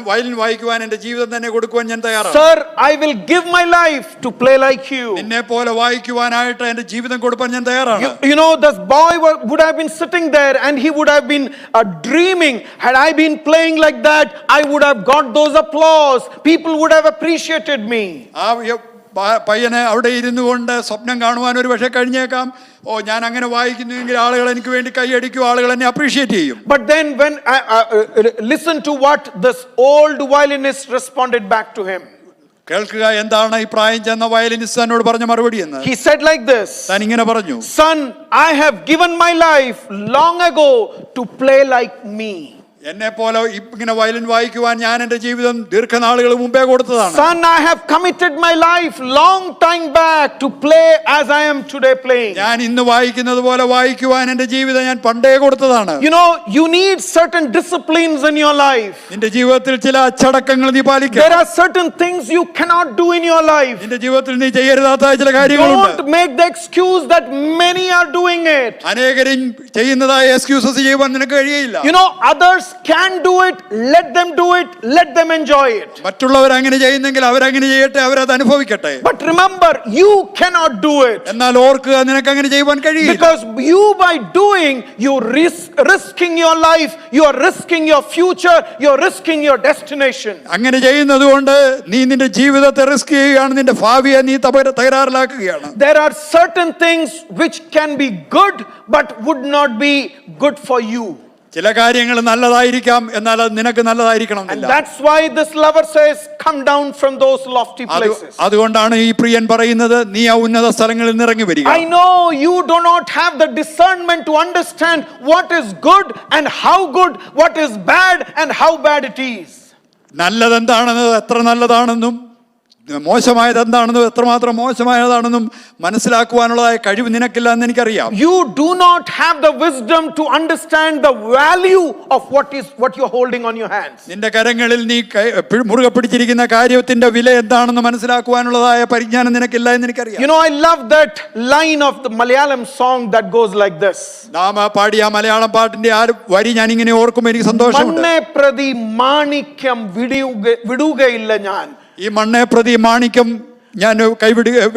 വയലിൻ വായിക്കുവാൻ എന്റെ ജീവിതം തന്നെ കൊടുക്കുവാൻ ഞാൻ തയ്യാറാണ്. Sir, I will give my life to play like you. നിന്നെ പോലെ വായിക്കുവാനായിട്ട് എന്റെ ജീവിതം കൊടുക്കാൻ ഞാൻ തയ്യാറാണ്. You know, this boy would have been sitting there and he would have been dreaming, had I been playing like that, I would have got those applause. People would have appreciated me. പയ്യനെ അവിടെ ഇരുന്നു കൊണ്ട് സ്വപ്നം കാണുവാൻ ഒരു പക്ഷേ കഴിഞ്ഞേക്കാം. ഞാൻ അങ്ങനെ വായിക്കുന്നുവെങ്കിൽ ആളുകൾ എനിക്ക് വേണ്ടി കൈയടിക്കും, ആളുകൾ എന്നെ അപ്രീഷിയേറ്റ് ചെയ്യും. But then when listen to what this old violinist responded back to him. കേൾക്കുക എന്താണ് ഈ പ്രായം ചെന്ന വയലിനിസ്റ്റ് എന്നോട് പറഞ്ഞ മറുപടി എന്ന്. He said like this. താൻ ഇങ്ങനെ പറഞ്ഞു, Son, I have given my life long ago to play like me. എന്നെ പോലെ ഇങ്ങനെ വയലിൻ വായിക്കുവാൻ ഞാൻ എന്റെ ജീവിതം ദീർഘനാളുകൾ മുമ്പേ കൊടുത്തതാണ്. Son, I have committed my life long time back to play as I am today playing. ഞാൻ ഇന്ന് വായിക്കുന്നത് പോലെ വായിക്കുവാൻ എന്റെ ജീവിതം ഞാൻ പണ്ടേ കൊടുത്തതാണ്. You know, you need certain disciplines in your life. നിന്റെ ജീവിതത്തിൽ ചില അച്ചടക്കങ്ങൾ നീ പാലിക്കണം. There are certain things you cannot do in your life. നിന്റെ ജീവിതത്തിൽ നീ ചെയ്യരുതാത്ത ചില കാര്യങ്ങളുണ്ട്. Don't make the excuse that many are doing it. അനേകരും ചെയ്യുന്നതായ എക്സ്ക്യൂസസ് ചെയ്യുവാൻ നിനക്ക് കഴിയില്ല. You know, others can do it, let them do it, let them enjoy it. മറ്റുള്ളവർ അങ്ങനെ ചെയ്യുന്നെങ്കിൽ അവരങ്ങനെ ചെയ്യട്ടെ, അവരത് അനുഭവിക്കട്ടെ. But remember, you cannot do it. എന്നാൽ ഓർക്കുക, നിനക്ക് അങ്ങനെ ചെയ്യുവാൻ കഴിയില്ല. Because you by doing, you risking your life, you are risking your future, you are risking your destination. അങ്ങനെ ചെയ്യുന്നത് കൊണ്ട് നീ നിന്റെ ജീവിതത്തെ റിസ്ക് ചെയ്യുകയാണ്, നിന്റെ ഭാവിയെ നീ തകരാറിലാക്കുകയാണ്. There are certain things which can be good but would not be good for you. ചില കാര്യങ്ങൾ നല്ലതായിരിക്കാം, എന്നാൽ അത് നിനക്ക് നല്ലതായിരിക്കണം And that's why this lover says, come down from those lofty places. അതുകൊണ്ടാണ് ഈ പ്രിയൻ പറയുന്നത്, നീ ആ ഉന്നത സ്ഥലങ്ങളിൽ നിന്ന് ഇറങ്ങി വരിക. I know you do not have the discernment to understand what is good and how good, what is bad and how bad it is. നല്ലതെന്താണെന്ന്, എത്ര നല്ലതാണെന്നും മോശമായത് എന്താണെന്നും എത്രമാത്രം മോശമായതാണെന്നും മനസ്സിലാക്കുവാനുള്ളതായ കഴിവ് നിനക്കില്ല എന്ന് എനിക്കറിയാം. You do not have the wisdom to understand the value of what you're holding on your hands. നിന്റെ കരങ്ങളിൽ നീ മുറുകെ പിടിച്ചിരിക്കുന്ന കാര്യത്തിന്റെ വില എന്താണെന്ന് മനസ്സിലാക്കുവാനുള്ളതായ പരിജ്ഞാനം നിനക്കില്ല എന്ന് എനിക്കറിയാം. You know, I love that line of the Malayalam song that goes like this. നാം പാടിയ മലയാളം പാട്ടിന്റെ ആ വരി ഞാൻ ഇങ്ങനെ ഓർക്കുമ്പോൾ എനിക്ക് സന്തോഷമുണ്ട്. മണ്ണെ പ്രതി മാണിക്യം വിടുകയില്ല ഞാൻ. ഈ മണ്ണെ പ്രതി മാണിക്യം ഞാൻ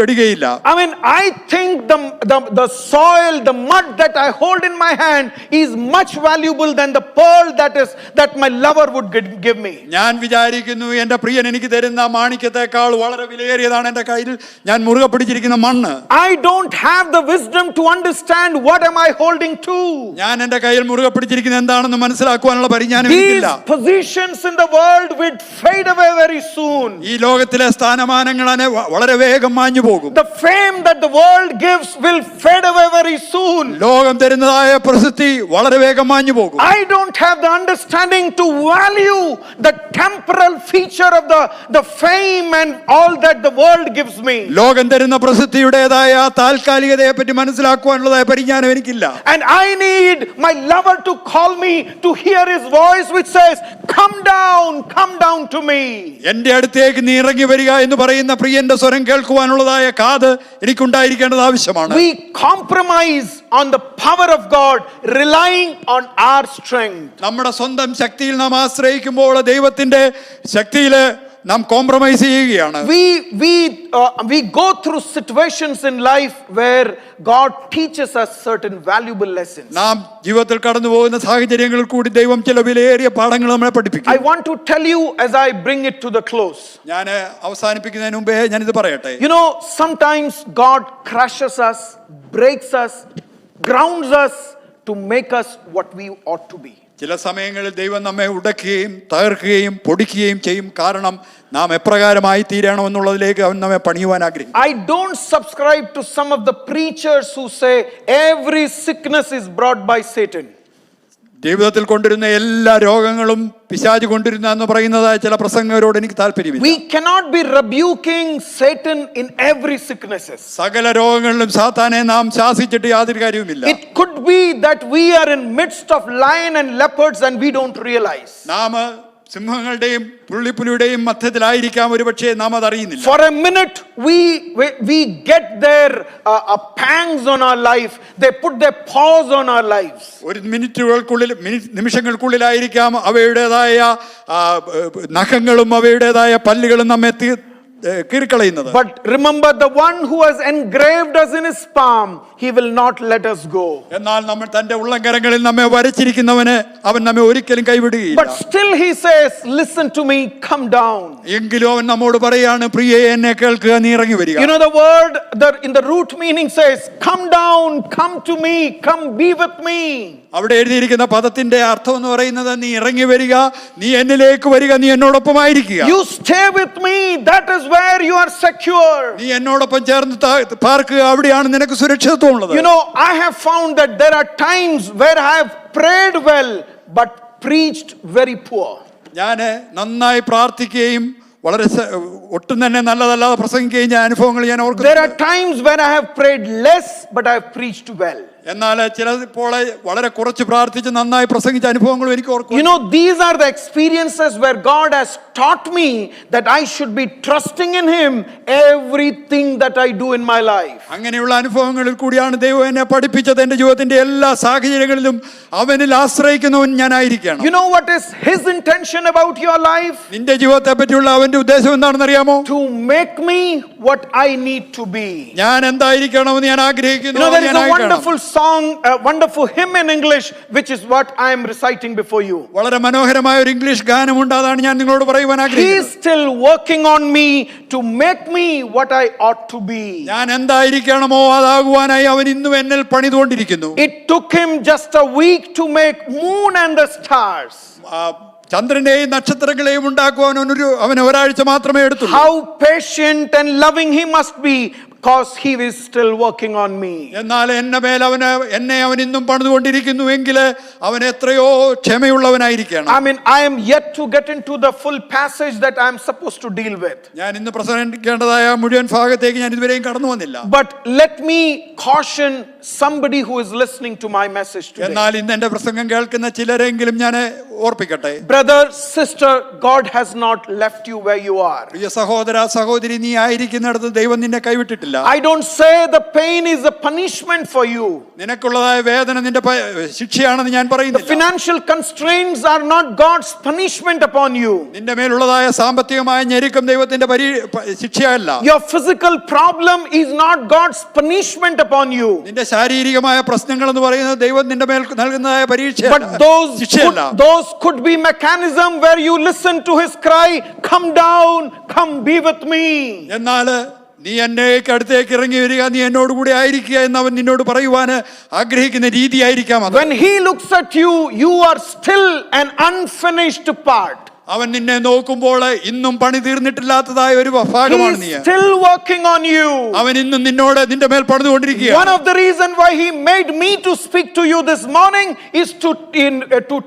വിടുകയില്ല. I mean, I think the soil, the mud that I hold in my hand is much valuable than the pearl that my lover would give me. ഞാൻ വിചാരിക്കുന്നു എൻ്റെ പ്രിയൻ എനിക്ക് തരുന്ന മാണിക്യത്തെക്കാൾ വളരെ വിലയേറിയതാണ് എൻ്റെ കയ്യിൽ ഞാൻ മുറുകെ പിടിച്ചിരിക്കുന്ന മണ്ണ്. I don't have the wisdom to understand what am I holding to. ഞാൻ എൻ്റെ കയ്യിൽ മുറുകെ പിടിച്ചിരിക്കുന്നത് എന്താണെന്ന് മനസ്സിലാക്കുവാനുള്ള പരിജ്ഞാനം These എനിക്കില്ല. positions in the world will fade away very soon. ഈ ലോകത്തിലെ സ്ഥാനമാനങ്ങൾ വളരെ വേഗം മാഞ്ഞു പോകും. The fame that the world gives will fade away very soon. ലോകം തരുന്നതായ പ്രസിദ്ധി വളരെ വേഗം മാഞ്ഞു പോകും. I don't have the understanding to value the temporal feature of the fame and all that the world gives me. ലോകം തരുന്ന പ്രസിദ്ധിയുടേതായ താൽക്കാലികതയെ പറ്റി മനസ്സിലാക്കുവാനുള്ളതായ പരിജ്ഞാനം എനിക്കില്ല. And I need my lover to call me to hear his voice which says, come down to me. എന്റെ അടുത്തേക്ക് നീ ഇറങ്ങി വരിക എന്ന് പറയുന്ന പ്രിയന്റെ സ്വരം കേൾക്കുവാനുള്ളതായ കാത് എനിക്കുണ്ടായിരിക്കേണ്ടത് ആവശ്യമാണ്. We compromise on the power of God, relying on our strength. നമ്മുടെ സ്വന്തം ശക്തിയിൽ നാം ആശ്രയിക്കുമ്പോൾ ദൈവത്തിന്റെ ശക്തിയില് നാം കോംപ്രമൈസ് ചെയ്യുകയാണ്. We go through situations in life where God teaches us certain valuable lessons. നാം ജീവിതത്തിൽ കടന്നു പോകുന്ന സാഹചര്യങ്ങളിൽ കൂടി ദൈവം ചില വിലയേറിയ പാഠങ്ങൾ നമ്മളെ പഠിപ്പിക്കും. I want to tell you as I bring it to the close. ഞാൻ അവസാനിപ്പിക്കുന്നതിന് മുമ്പേ ഞാൻ ഇത് പറയട്ടെ. You know, sometimes God crushes us, breaks us, grounds us to make us what we ought to be. ചില സമയങ്ങളിൽ ദൈവം നമ്മെ ഉടക്കുകയും തകർക്കുകയും പൊടിക്കുകയും ചെയ്യും. കാരണം നാം എപ്രകാരമായി തീരണമെന്നുള്ളതിലേക്ക് അവൻ നമ്മെ പണിയുവാൻ ആഗ്രഹിക്കും. I don't subscribe to some of the preachers who say every sickness is brought by Satan. ജീവിതത്തിൽ കൊണ്ടിരുന്ന എല്ലാ രോഗങ്ങളും പിശാച് കൊണ്ടിരുന്ന എന്ന് പറയുന്നതായ ചില പ്രസംഗകരോട് എനിക്ക് താല്പര്യമില്ല. We cannot be rebuking Satan in every sicknesses. സകല രോഗങ്ങളിലും സാത്താനെ നാം ശാസിച്ചിട്ട് യാതൊരു കാര്യവുമില്ല. It could be that we are in midst of lion and leopards and we don't realize. നാം സിംഹങ്ങളുടെയും പുള്ളിപ്പുലിയുടെയും മധ്യത്തിലായിരിക്കാം, ഒരുപക്ഷെ നാം അതറിയുന്നില്ല. For a minute we get their pangs on our life. They put their paws on our lives. ഒരു നിമിഷങ്ങൾക്കുള്ളിലായിരിക്കാം അവയുടേതായ നഖങ്ങളും അവയുടേതായ പല്ലുകളും നമ്മെ കീറിക്കളയുന്നത്. But remember, the one who has engraved us in his palm, he will not let us go. എന്നാൽ നമ്മൾ തന്റെ ഉള്ളംകരങ്ങളിൽ നമ്മെ വരച്ചിരിക്കുന്നവന് അവൻ നമ്മെ ഒരിക്കലും കൈവിടുകയില്ല. But still he says, listen to me, come down. എങ്കിലും അവൻ നമ്മോട് പറയാണ്, പ്രിയേ എന്നെ കേൾക്കുക, നീ ഇറങ്ങി വരിക. You know, the word in the root meaning says, come down, come to me, come be with me. അവിടെ എഴുതിയിരിക്കുന്ന പദത്തിന്റെ അർത്ഥം എന്ന് പറയുന്നത് നീ ഇറങ്ങി വരിക, നീ എന്നിലേക്ക് വരിക, നീ എന്നോടൊപ്പമായിരിക്കുക. You stay with me, that is where you are secure. നീ എന്നോടൊപ്പം ചേർന്ന് പാർക്കുക, അവിടെയാണ് നിനക്ക് സുരക്ഷിതത്വം ഉള്ളത്. You know, I have found that there are times where I have prayed well but preached very poor. ഞാൻ നന്നായി പ്രാർത്ഥിക്കുകയും വളരെ ഒട്ടും തന്നെ നല്ലതല്ലാതെ പ്രസംഗിക്കുകയും ഞാൻ അനുഭവങ്ങൾ ഞാൻ ഓർക്കുന്നു. There are times when I have prayed less but I have preached well. എന്നാൽ ചിലപ്പോൾ വളരെ കുറച്ച് പ്രാർത്ഥിച്ച് നന്നായി പ്രസംഗിച്ച അനുഭവങ്ങളും എനിക്ക് ഓർക്കുന്നു. You know, these are the experiences where God has taught me that I should be trusting in him everything that I do in my life. അങ്ങനെയുള്ള അനുഭവങ്ങളിൽ കൂടിയാണ് ദൈവം എന്നെ പഠിപ്പിച്ചത്. എൻ്റെ ജീവിതത്തിന്റെ എല്ലാ സാഹചര്യങ്ങളിലും അവനിൽ ആശ്രയിക്കുന്നവൻ ഞാനായിരിക്കണം. You know what is his intention about your life? നിന്റെ ജീവിതത്തെ പറ്റിയുള്ള അവന്റെ ഉദ്ദേശം എന്താണെന്ന് അറിയാമോ? To make me what I need to be. ഞാൻ എന്തായിരിക്കണമെന്ന് ഞാൻ ആഗ്രഹിക്കുന്നു. You know, there is a wonderful song, a wonderful hymn in English, which is what I am reciting before you. വളരെ മനോഹരമായ ഒരു ഇംഗ്ലീഷ് ഗാനമുണ്ട്, അതാണ് ഞാൻ നിങ്ങളോട് പറയുവാൻ ആഗ്രഹിക്കുന്നത്. He is still working on me to make me what I ought to be. ഞാൻ എന്തായിരിക്കണമോ അതാകുവാനായി അവൻ ഇന്നും എന്നിൽ പണിതുകൊണ്ടിരിക്കുന്നു. It took him just a week to make moon and the stars. ചന്ദ്രനെയും നക്ഷത്രങ്ങളെയും ഉണ്ടാക്കുവാൻ അവന് ഒരാഴ്ച മാത്രമേ എടുത്തുള്ളൂ. How patient and loving he must be, because he is still working on me. എന്നാൽ എന്നെ അവൻ ഇന്നും പണിതുകൊണ്ടിരിക്കുന്നു എങ്കിൽ അവൻ എത്രയോ ക്ഷമയുള്ളവനായിരിക്കണം. I mean, I am yet to get into the full passage that I am supposed to deal with. ഞാൻ ഇന്ന് പ്രസംഗിക്കേണ്ടതായ മുഴുവൻ ഭാഗത്തേക്ക് ഞാൻ ഇതുവരെയും കടന്നു വന്നില്ല. But let me caution somebody who is listening to my message today. എന്നാൽ ഇന്ന് എന്റെ പ്രസംഗം കേൾക്കുന്ന ചിലരെങ്കിലും ഞാൻ ഓർപ്പിക്കട്ടെ. Brother, sister, God has not left you where you are. പ്രിയ സഹോദര സഹോദരി, നീ ആയിരിക്കുന്നിടത്ത് ദൈവം നിന്നെ കൈവിട്ടിട്ടില്ല. പറഞ്ഞിട്ടില്ല. I don't say the pain is a punishment for you. നിനക്കുള്ളതായ വേദന നിന്റെ ശിക്ഷയാണെന്ന് ഞാൻ The പറയുന്നില്ല. financial constraints are not God's punishment upon you. നിന്റെ മേലുള്ളതായ സാമ്പത്തികമായ ഞെരുക്കം ദൈവത്തിന്റെ ശിക്ഷയല്ല. Your physical problem is not God's punishment upon you. നിന്റെ ശാരീരികമായ പ്രശ്നങ്ങൾ എന്ന് പറയുന്നത് ദൈവം നിന്റെ മേൽ നൽകുന്നതായ പരീക്ഷയല്ല. But those could be mechanism where you listen to his cry, come down, come be with me. എന്നാൽ നീ എന്നെ അടുത്തേക്ക് ഇറങ്ങി വരിക, നീ എന്നോട് കൂടെ ആയിരിക്കുക എന്ന് അവൻ നിന്നോട് പറയുവാൻ ആഗ്രഹിക്കുന്ന രീതിയായിരിക്കാം അത്. When he looks at you, you are still an unfinished part. അവൻ നിന്നെ നോക്കുമ്പോൾ ഇന്നും പണി തീർന്നിട്ടില്ലാത്തതായ ഒരു ഭാഗമാണ് നീ. He is still working on you. അവൻ ഇന്നും നിന്റെ മേൽ പണിതുകൊണ്ടിരിക്കുകയാണ്. One of the reasons why he made me to speak to you this morning is to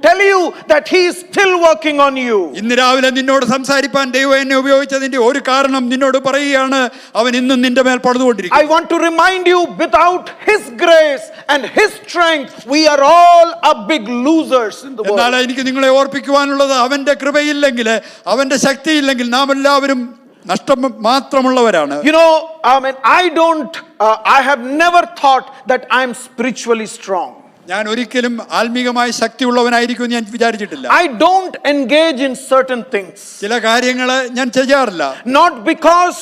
tell you that he is still working on you. ഇന്ന് രാവിലെ നിന്നോട് സംസാരിപ്പാൻ ദൈവം എന്നെ ഉപയോഗിച്ചതിന്റെ ഒരു കാരണം നിന്നോട് പറയുകയാണ്, അവൻ ഇന്നും നിന്റെ മേൽ പണിതുകൊണ്ടിരിക്കുന്നു. I want to remind you, without his grace and his strength, we are all a big losers in the world. എന്നാൽ എനിക്ക് നിങ്ങളെ ഓർപ്പിക്കുവാനുള്ളത്, അവന്റെ കൃപയില്ലെങ്കിൽ, അവന്റെ ശക്തിയില്ലെങ്കിൽ നാം എല്ലാവരും നഷ്ടം മാത്രമുള്ളവരാണ്. You know, I have never thought that I am spiritually strong. ഞാൻ ഒരിക്കലും ആത്മീകമായ ശക്തിയുള്ളവനായിരിക്കും ഞാൻ വിചാരിച്ചിട്ടില്ല. I don't engage in certain things. ചില കാര്യങ്ങൾ ഞാൻ ചെയ്യാറില്ല. Not because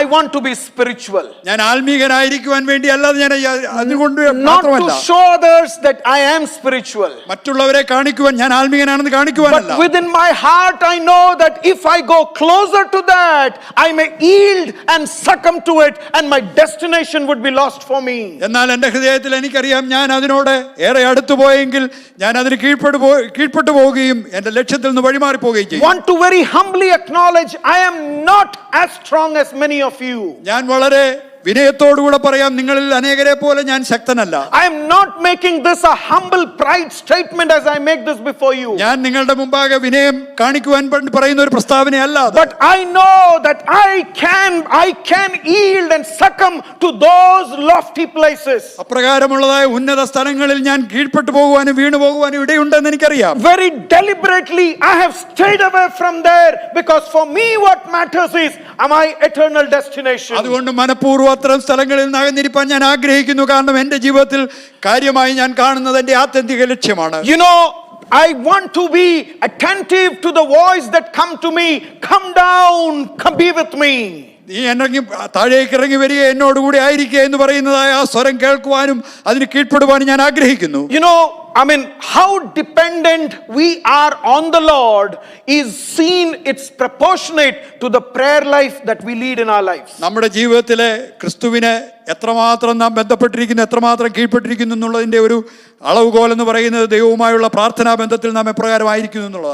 I want to be spiritual. ഞാൻ ആത്മീകനായിരിക്കുവാൻ വേണ്ടി അല്ലാതെ ഞാൻ അതുകൊണ്ട് Not മാത്രമല്ല. to show others that I am spiritual. മറ്റുള്ളവരെ കാണിക്കുവാൻ, ഞാൻ ആത്മീകനാണെന്ന് കാണിക്കുവാനല്ല. But within my heart I know that if I go closer to that, I may yield and succumb to it, and my destination would be lost for me. എന്നാൽ എൻ്റെ ഹൃദയത്തിൽ എനിക്കറിയാം, ഞാൻ അതിനോട് ഏറെ അടുത്തു പോയെങ്കിൽ ഞാൻ അതിന് കീഴ്പ്പെട്ടു പോവുകയും എൻ്റെ ലക്ഷ്യത്തിൽ നിന്ന് വഴിമാറി പോവുകയും ചെയ്യും. Want to very humbly acknowledge I am not as strong as many of you. ഞാൻ വളരെ വിനയത്തോടുകൂടെ പറയാം, നിങ്ങളിൽ അനേകരെ പോലെ ഞാൻ ശക്തനല്ല. I am not making this a humble pride statement as I make this before you. ഞാൻ നിങ്ങളുടെ മുമ്പാകെ വിനയം കാണിക്കുവാൻ പറയുന്ന ഒരു പ്രസ്താവനയല്ല. But I know that I can yield and succumb to those lofty places. അപ്രകാരമുള്ളതായ ഉന്നത സ്ഥലങ്ങളിൽ ഞാൻ കീഴ്പ്പെട്ടു പോകുവാനും വീണു പോകുവാനും ഇടയുണ്ടെന്ന് എനിക്കറിയാം. Very deliberately I have stayed away from there, because for me what matters is my eternal destination. അതുകൊണ്ട് മനഃപൂർവ്വം അത്തരം സ്ഥലങ്ങളിൽ നിന്ന് അകന്നിരിപ്പാൻ ഞാൻ ആഗ്രഹിക്കുന്നു. കാരണം എൻ്റെ ജീവിതത്തിൽ കാര്യമായി ഞാൻ കാണുന്നത് എൻ്റെ ആത്യന്തിക ലക്ഷ്യമാണ്. You know, I want to be attentive to the voice that come to me, come down, come be with me. നീ താഴേക്ക് ഇറങ്ങി വരിക, എന്നോടുകൂടി ആയിരിക്കുക എന്ന് പറയുന്നതായ ആ സ്വരം കേൾക്കുവാനും അതിന് കീഴ്പ്പെടുവാനും ഞാൻ ആഗ്രഹിക്കുന്നു. You know, how dependent we are on the Lord is seen, it's proportionate to the prayer life that we lead in our lives. നമ്മുടെ ജീവിതത്തിലെ ക്രിസ്തുവിനെ എത്രമാത്രം നാം ബന്ധപ്പെട്ടിരിക്കുന്നു, എത്രമാത്രം കീഴ്പ്പെട്ടിരിക്കുന്നു എന്നുള്ളതിന്റെ ഒരു അളവുകോൽ എന്ന് പറയുന്നത് ദൈവവുമായുള്ള പ്രാർത്ഥനാ ബന്ധത്തിൽ നാം എപ്രകാരമായിരിക്കുന്നു എന്നുള്ളത്.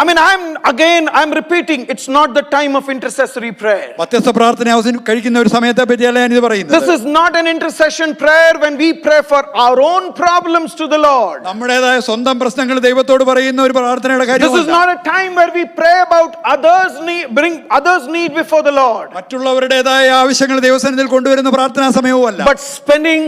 I'm repeating, it's not the time of intercessory prayer. മധ്യസ്ഥ പ്രാർത്ഥന കഴിക്കുന്ന ഒരു സമയത്തെ പറ്റിയല്ല ഞാൻ ഇത് പറയുന്നത്. This is not an intercession prayer when we pray for our own problems to the Lord. നമ്മുടേതായ സ്വന്തം പ്രശ്നങ്ങൾ ദൈവത്തോട് പറയുന്ന ഒരു പ്രാർത്ഥനയുടെ കാര്യമല്ല. This is not a time where we pray about bring others' need before the Lord. മറ്റുള്ളവരുടേതായ ആവശ്യങ്ങൾ ദൈവസന്നിധിയിൽ കൊണ്ടുവരുന്ന പ്രാർത്ഥനാ സമയവുമല്ല. But spending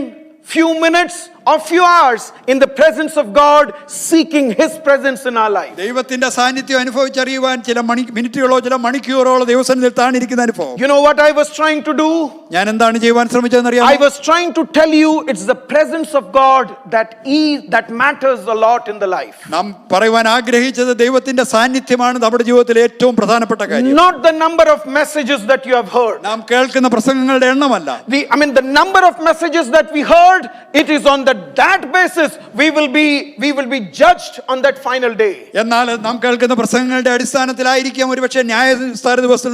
few minutes or few hours in the presence of God, seeking his presence in our life. ദൈവത്തിന്റെ സാന്നിധ്യം അനുഭവിച്ചറിയുവാൻ ചില മിനിറ്റുകളോ ചില മണിക്കൂറുകളോ ദൈവസന്നിധിയിൽ താണിരിക്കുന്ന അനുഭവം. You know what I was trying to do? ഞാൻ എന്താണ് ചെയ്യുവാൻ ശ്രമിച്ചതെന്ന് അറിയാമോ? I was trying to tell you it's the presence of God that matters a lot in the life. നാം പറയുവാൻ ആഗ്രഹിച്ചത് ദൈവത്തിന്റെ സാന്നിധ്യമാണ് നമ്മുടെ ജീവിതത്തിലെ ഏറ്റവും പ്രധാനപ്പെട്ട കാര്യം. Not the number of messages that you have heard. നാം കേൾക്കുന്ന പ്രസംഗങ്ങളുടെ എണ്ണമല്ല. The number of messages that we heard, it is on that basis we will be judged on that final day. എന്നാൽ നാം കേൾക്കുന്ന പ്രസംഗങ്ങളുടെ അടിസ്ഥാനത്തിലായിരിക്കാം ഒരുപക്ഷേ ന്യായവിസ്താര ദിവസത്തിൽ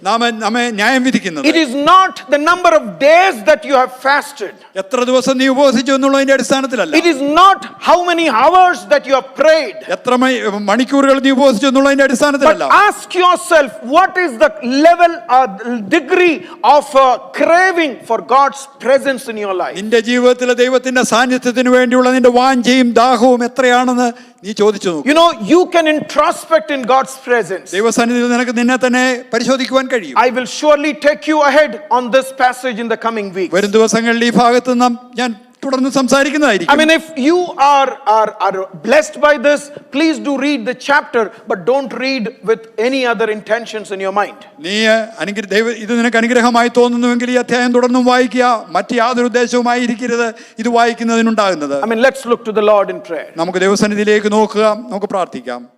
നമ്മെ ന്യായം വിധിക്കുന്നത്. It is not the number of days that you have fasted. എത്ര ദിവസം നീ ഉപവസിച്ചു എന്നുള്ളതിന്റെ അടിസ്ഥാനത്തിലല്ല. It is not how many hours that you have prayed. എത്ര മണിക്കൂറുകൾ നീ ഉപവസിച്ചു എന്നുള്ളതിന്റെ അടിസ്ഥാനത്തിലല്ല. But ask yourself, what is the level or degree of craving for God's presence in your life? നിന്റെ ജീവിതത്തിലെ ദൈവത്തിന്റെ സാന്നിധ്യത്തിന് വേണ്ടിയുള്ള നിന്റെ വാഞ്ചയും ദാഹവും എത്രയാണെന്ന് നീ ചോദിച്ചു നോക്കൂ. You know, you can introspect in God's presence. ദൈവസന്നിധിയിൽ നിനക്ക് നിന്നെ തന്നെ പരിശോധിക്കുവാൻ കഴിയും. I will surely take you ahead on this passage in the coming weeks. വരും ദിവസങ്ങളിൽ ഈ ഭാഗത്ത് ഞാൻ തുടർന്ന് I സംസാരിക്കുന്നതായിരിക്കും. mean, if you are blessed by this, please do read the chapter, but don't read with any other intentions in your mind. നീ ഇത് നിനക്ക് അനുഗ്രഹമായി തോന്നുന്നുവെങ്കിൽ ഈ അധ്യായം തുടർന്നും വായിക്കുക. മറ്റ് യാതൊരു ഉദ്ദേശവുമായി ഇരിക്കരുത് ഇത് വായിക്കുന്നതിനുണ്ടാകുന്നത്. I mean, let's look to the Lord in prayer. നമുക്ക് ദൈവസന്നിധിയിലേക്ക് നോക്കുക, നമുക്ക് പ്രാർത്ഥിക്കാം.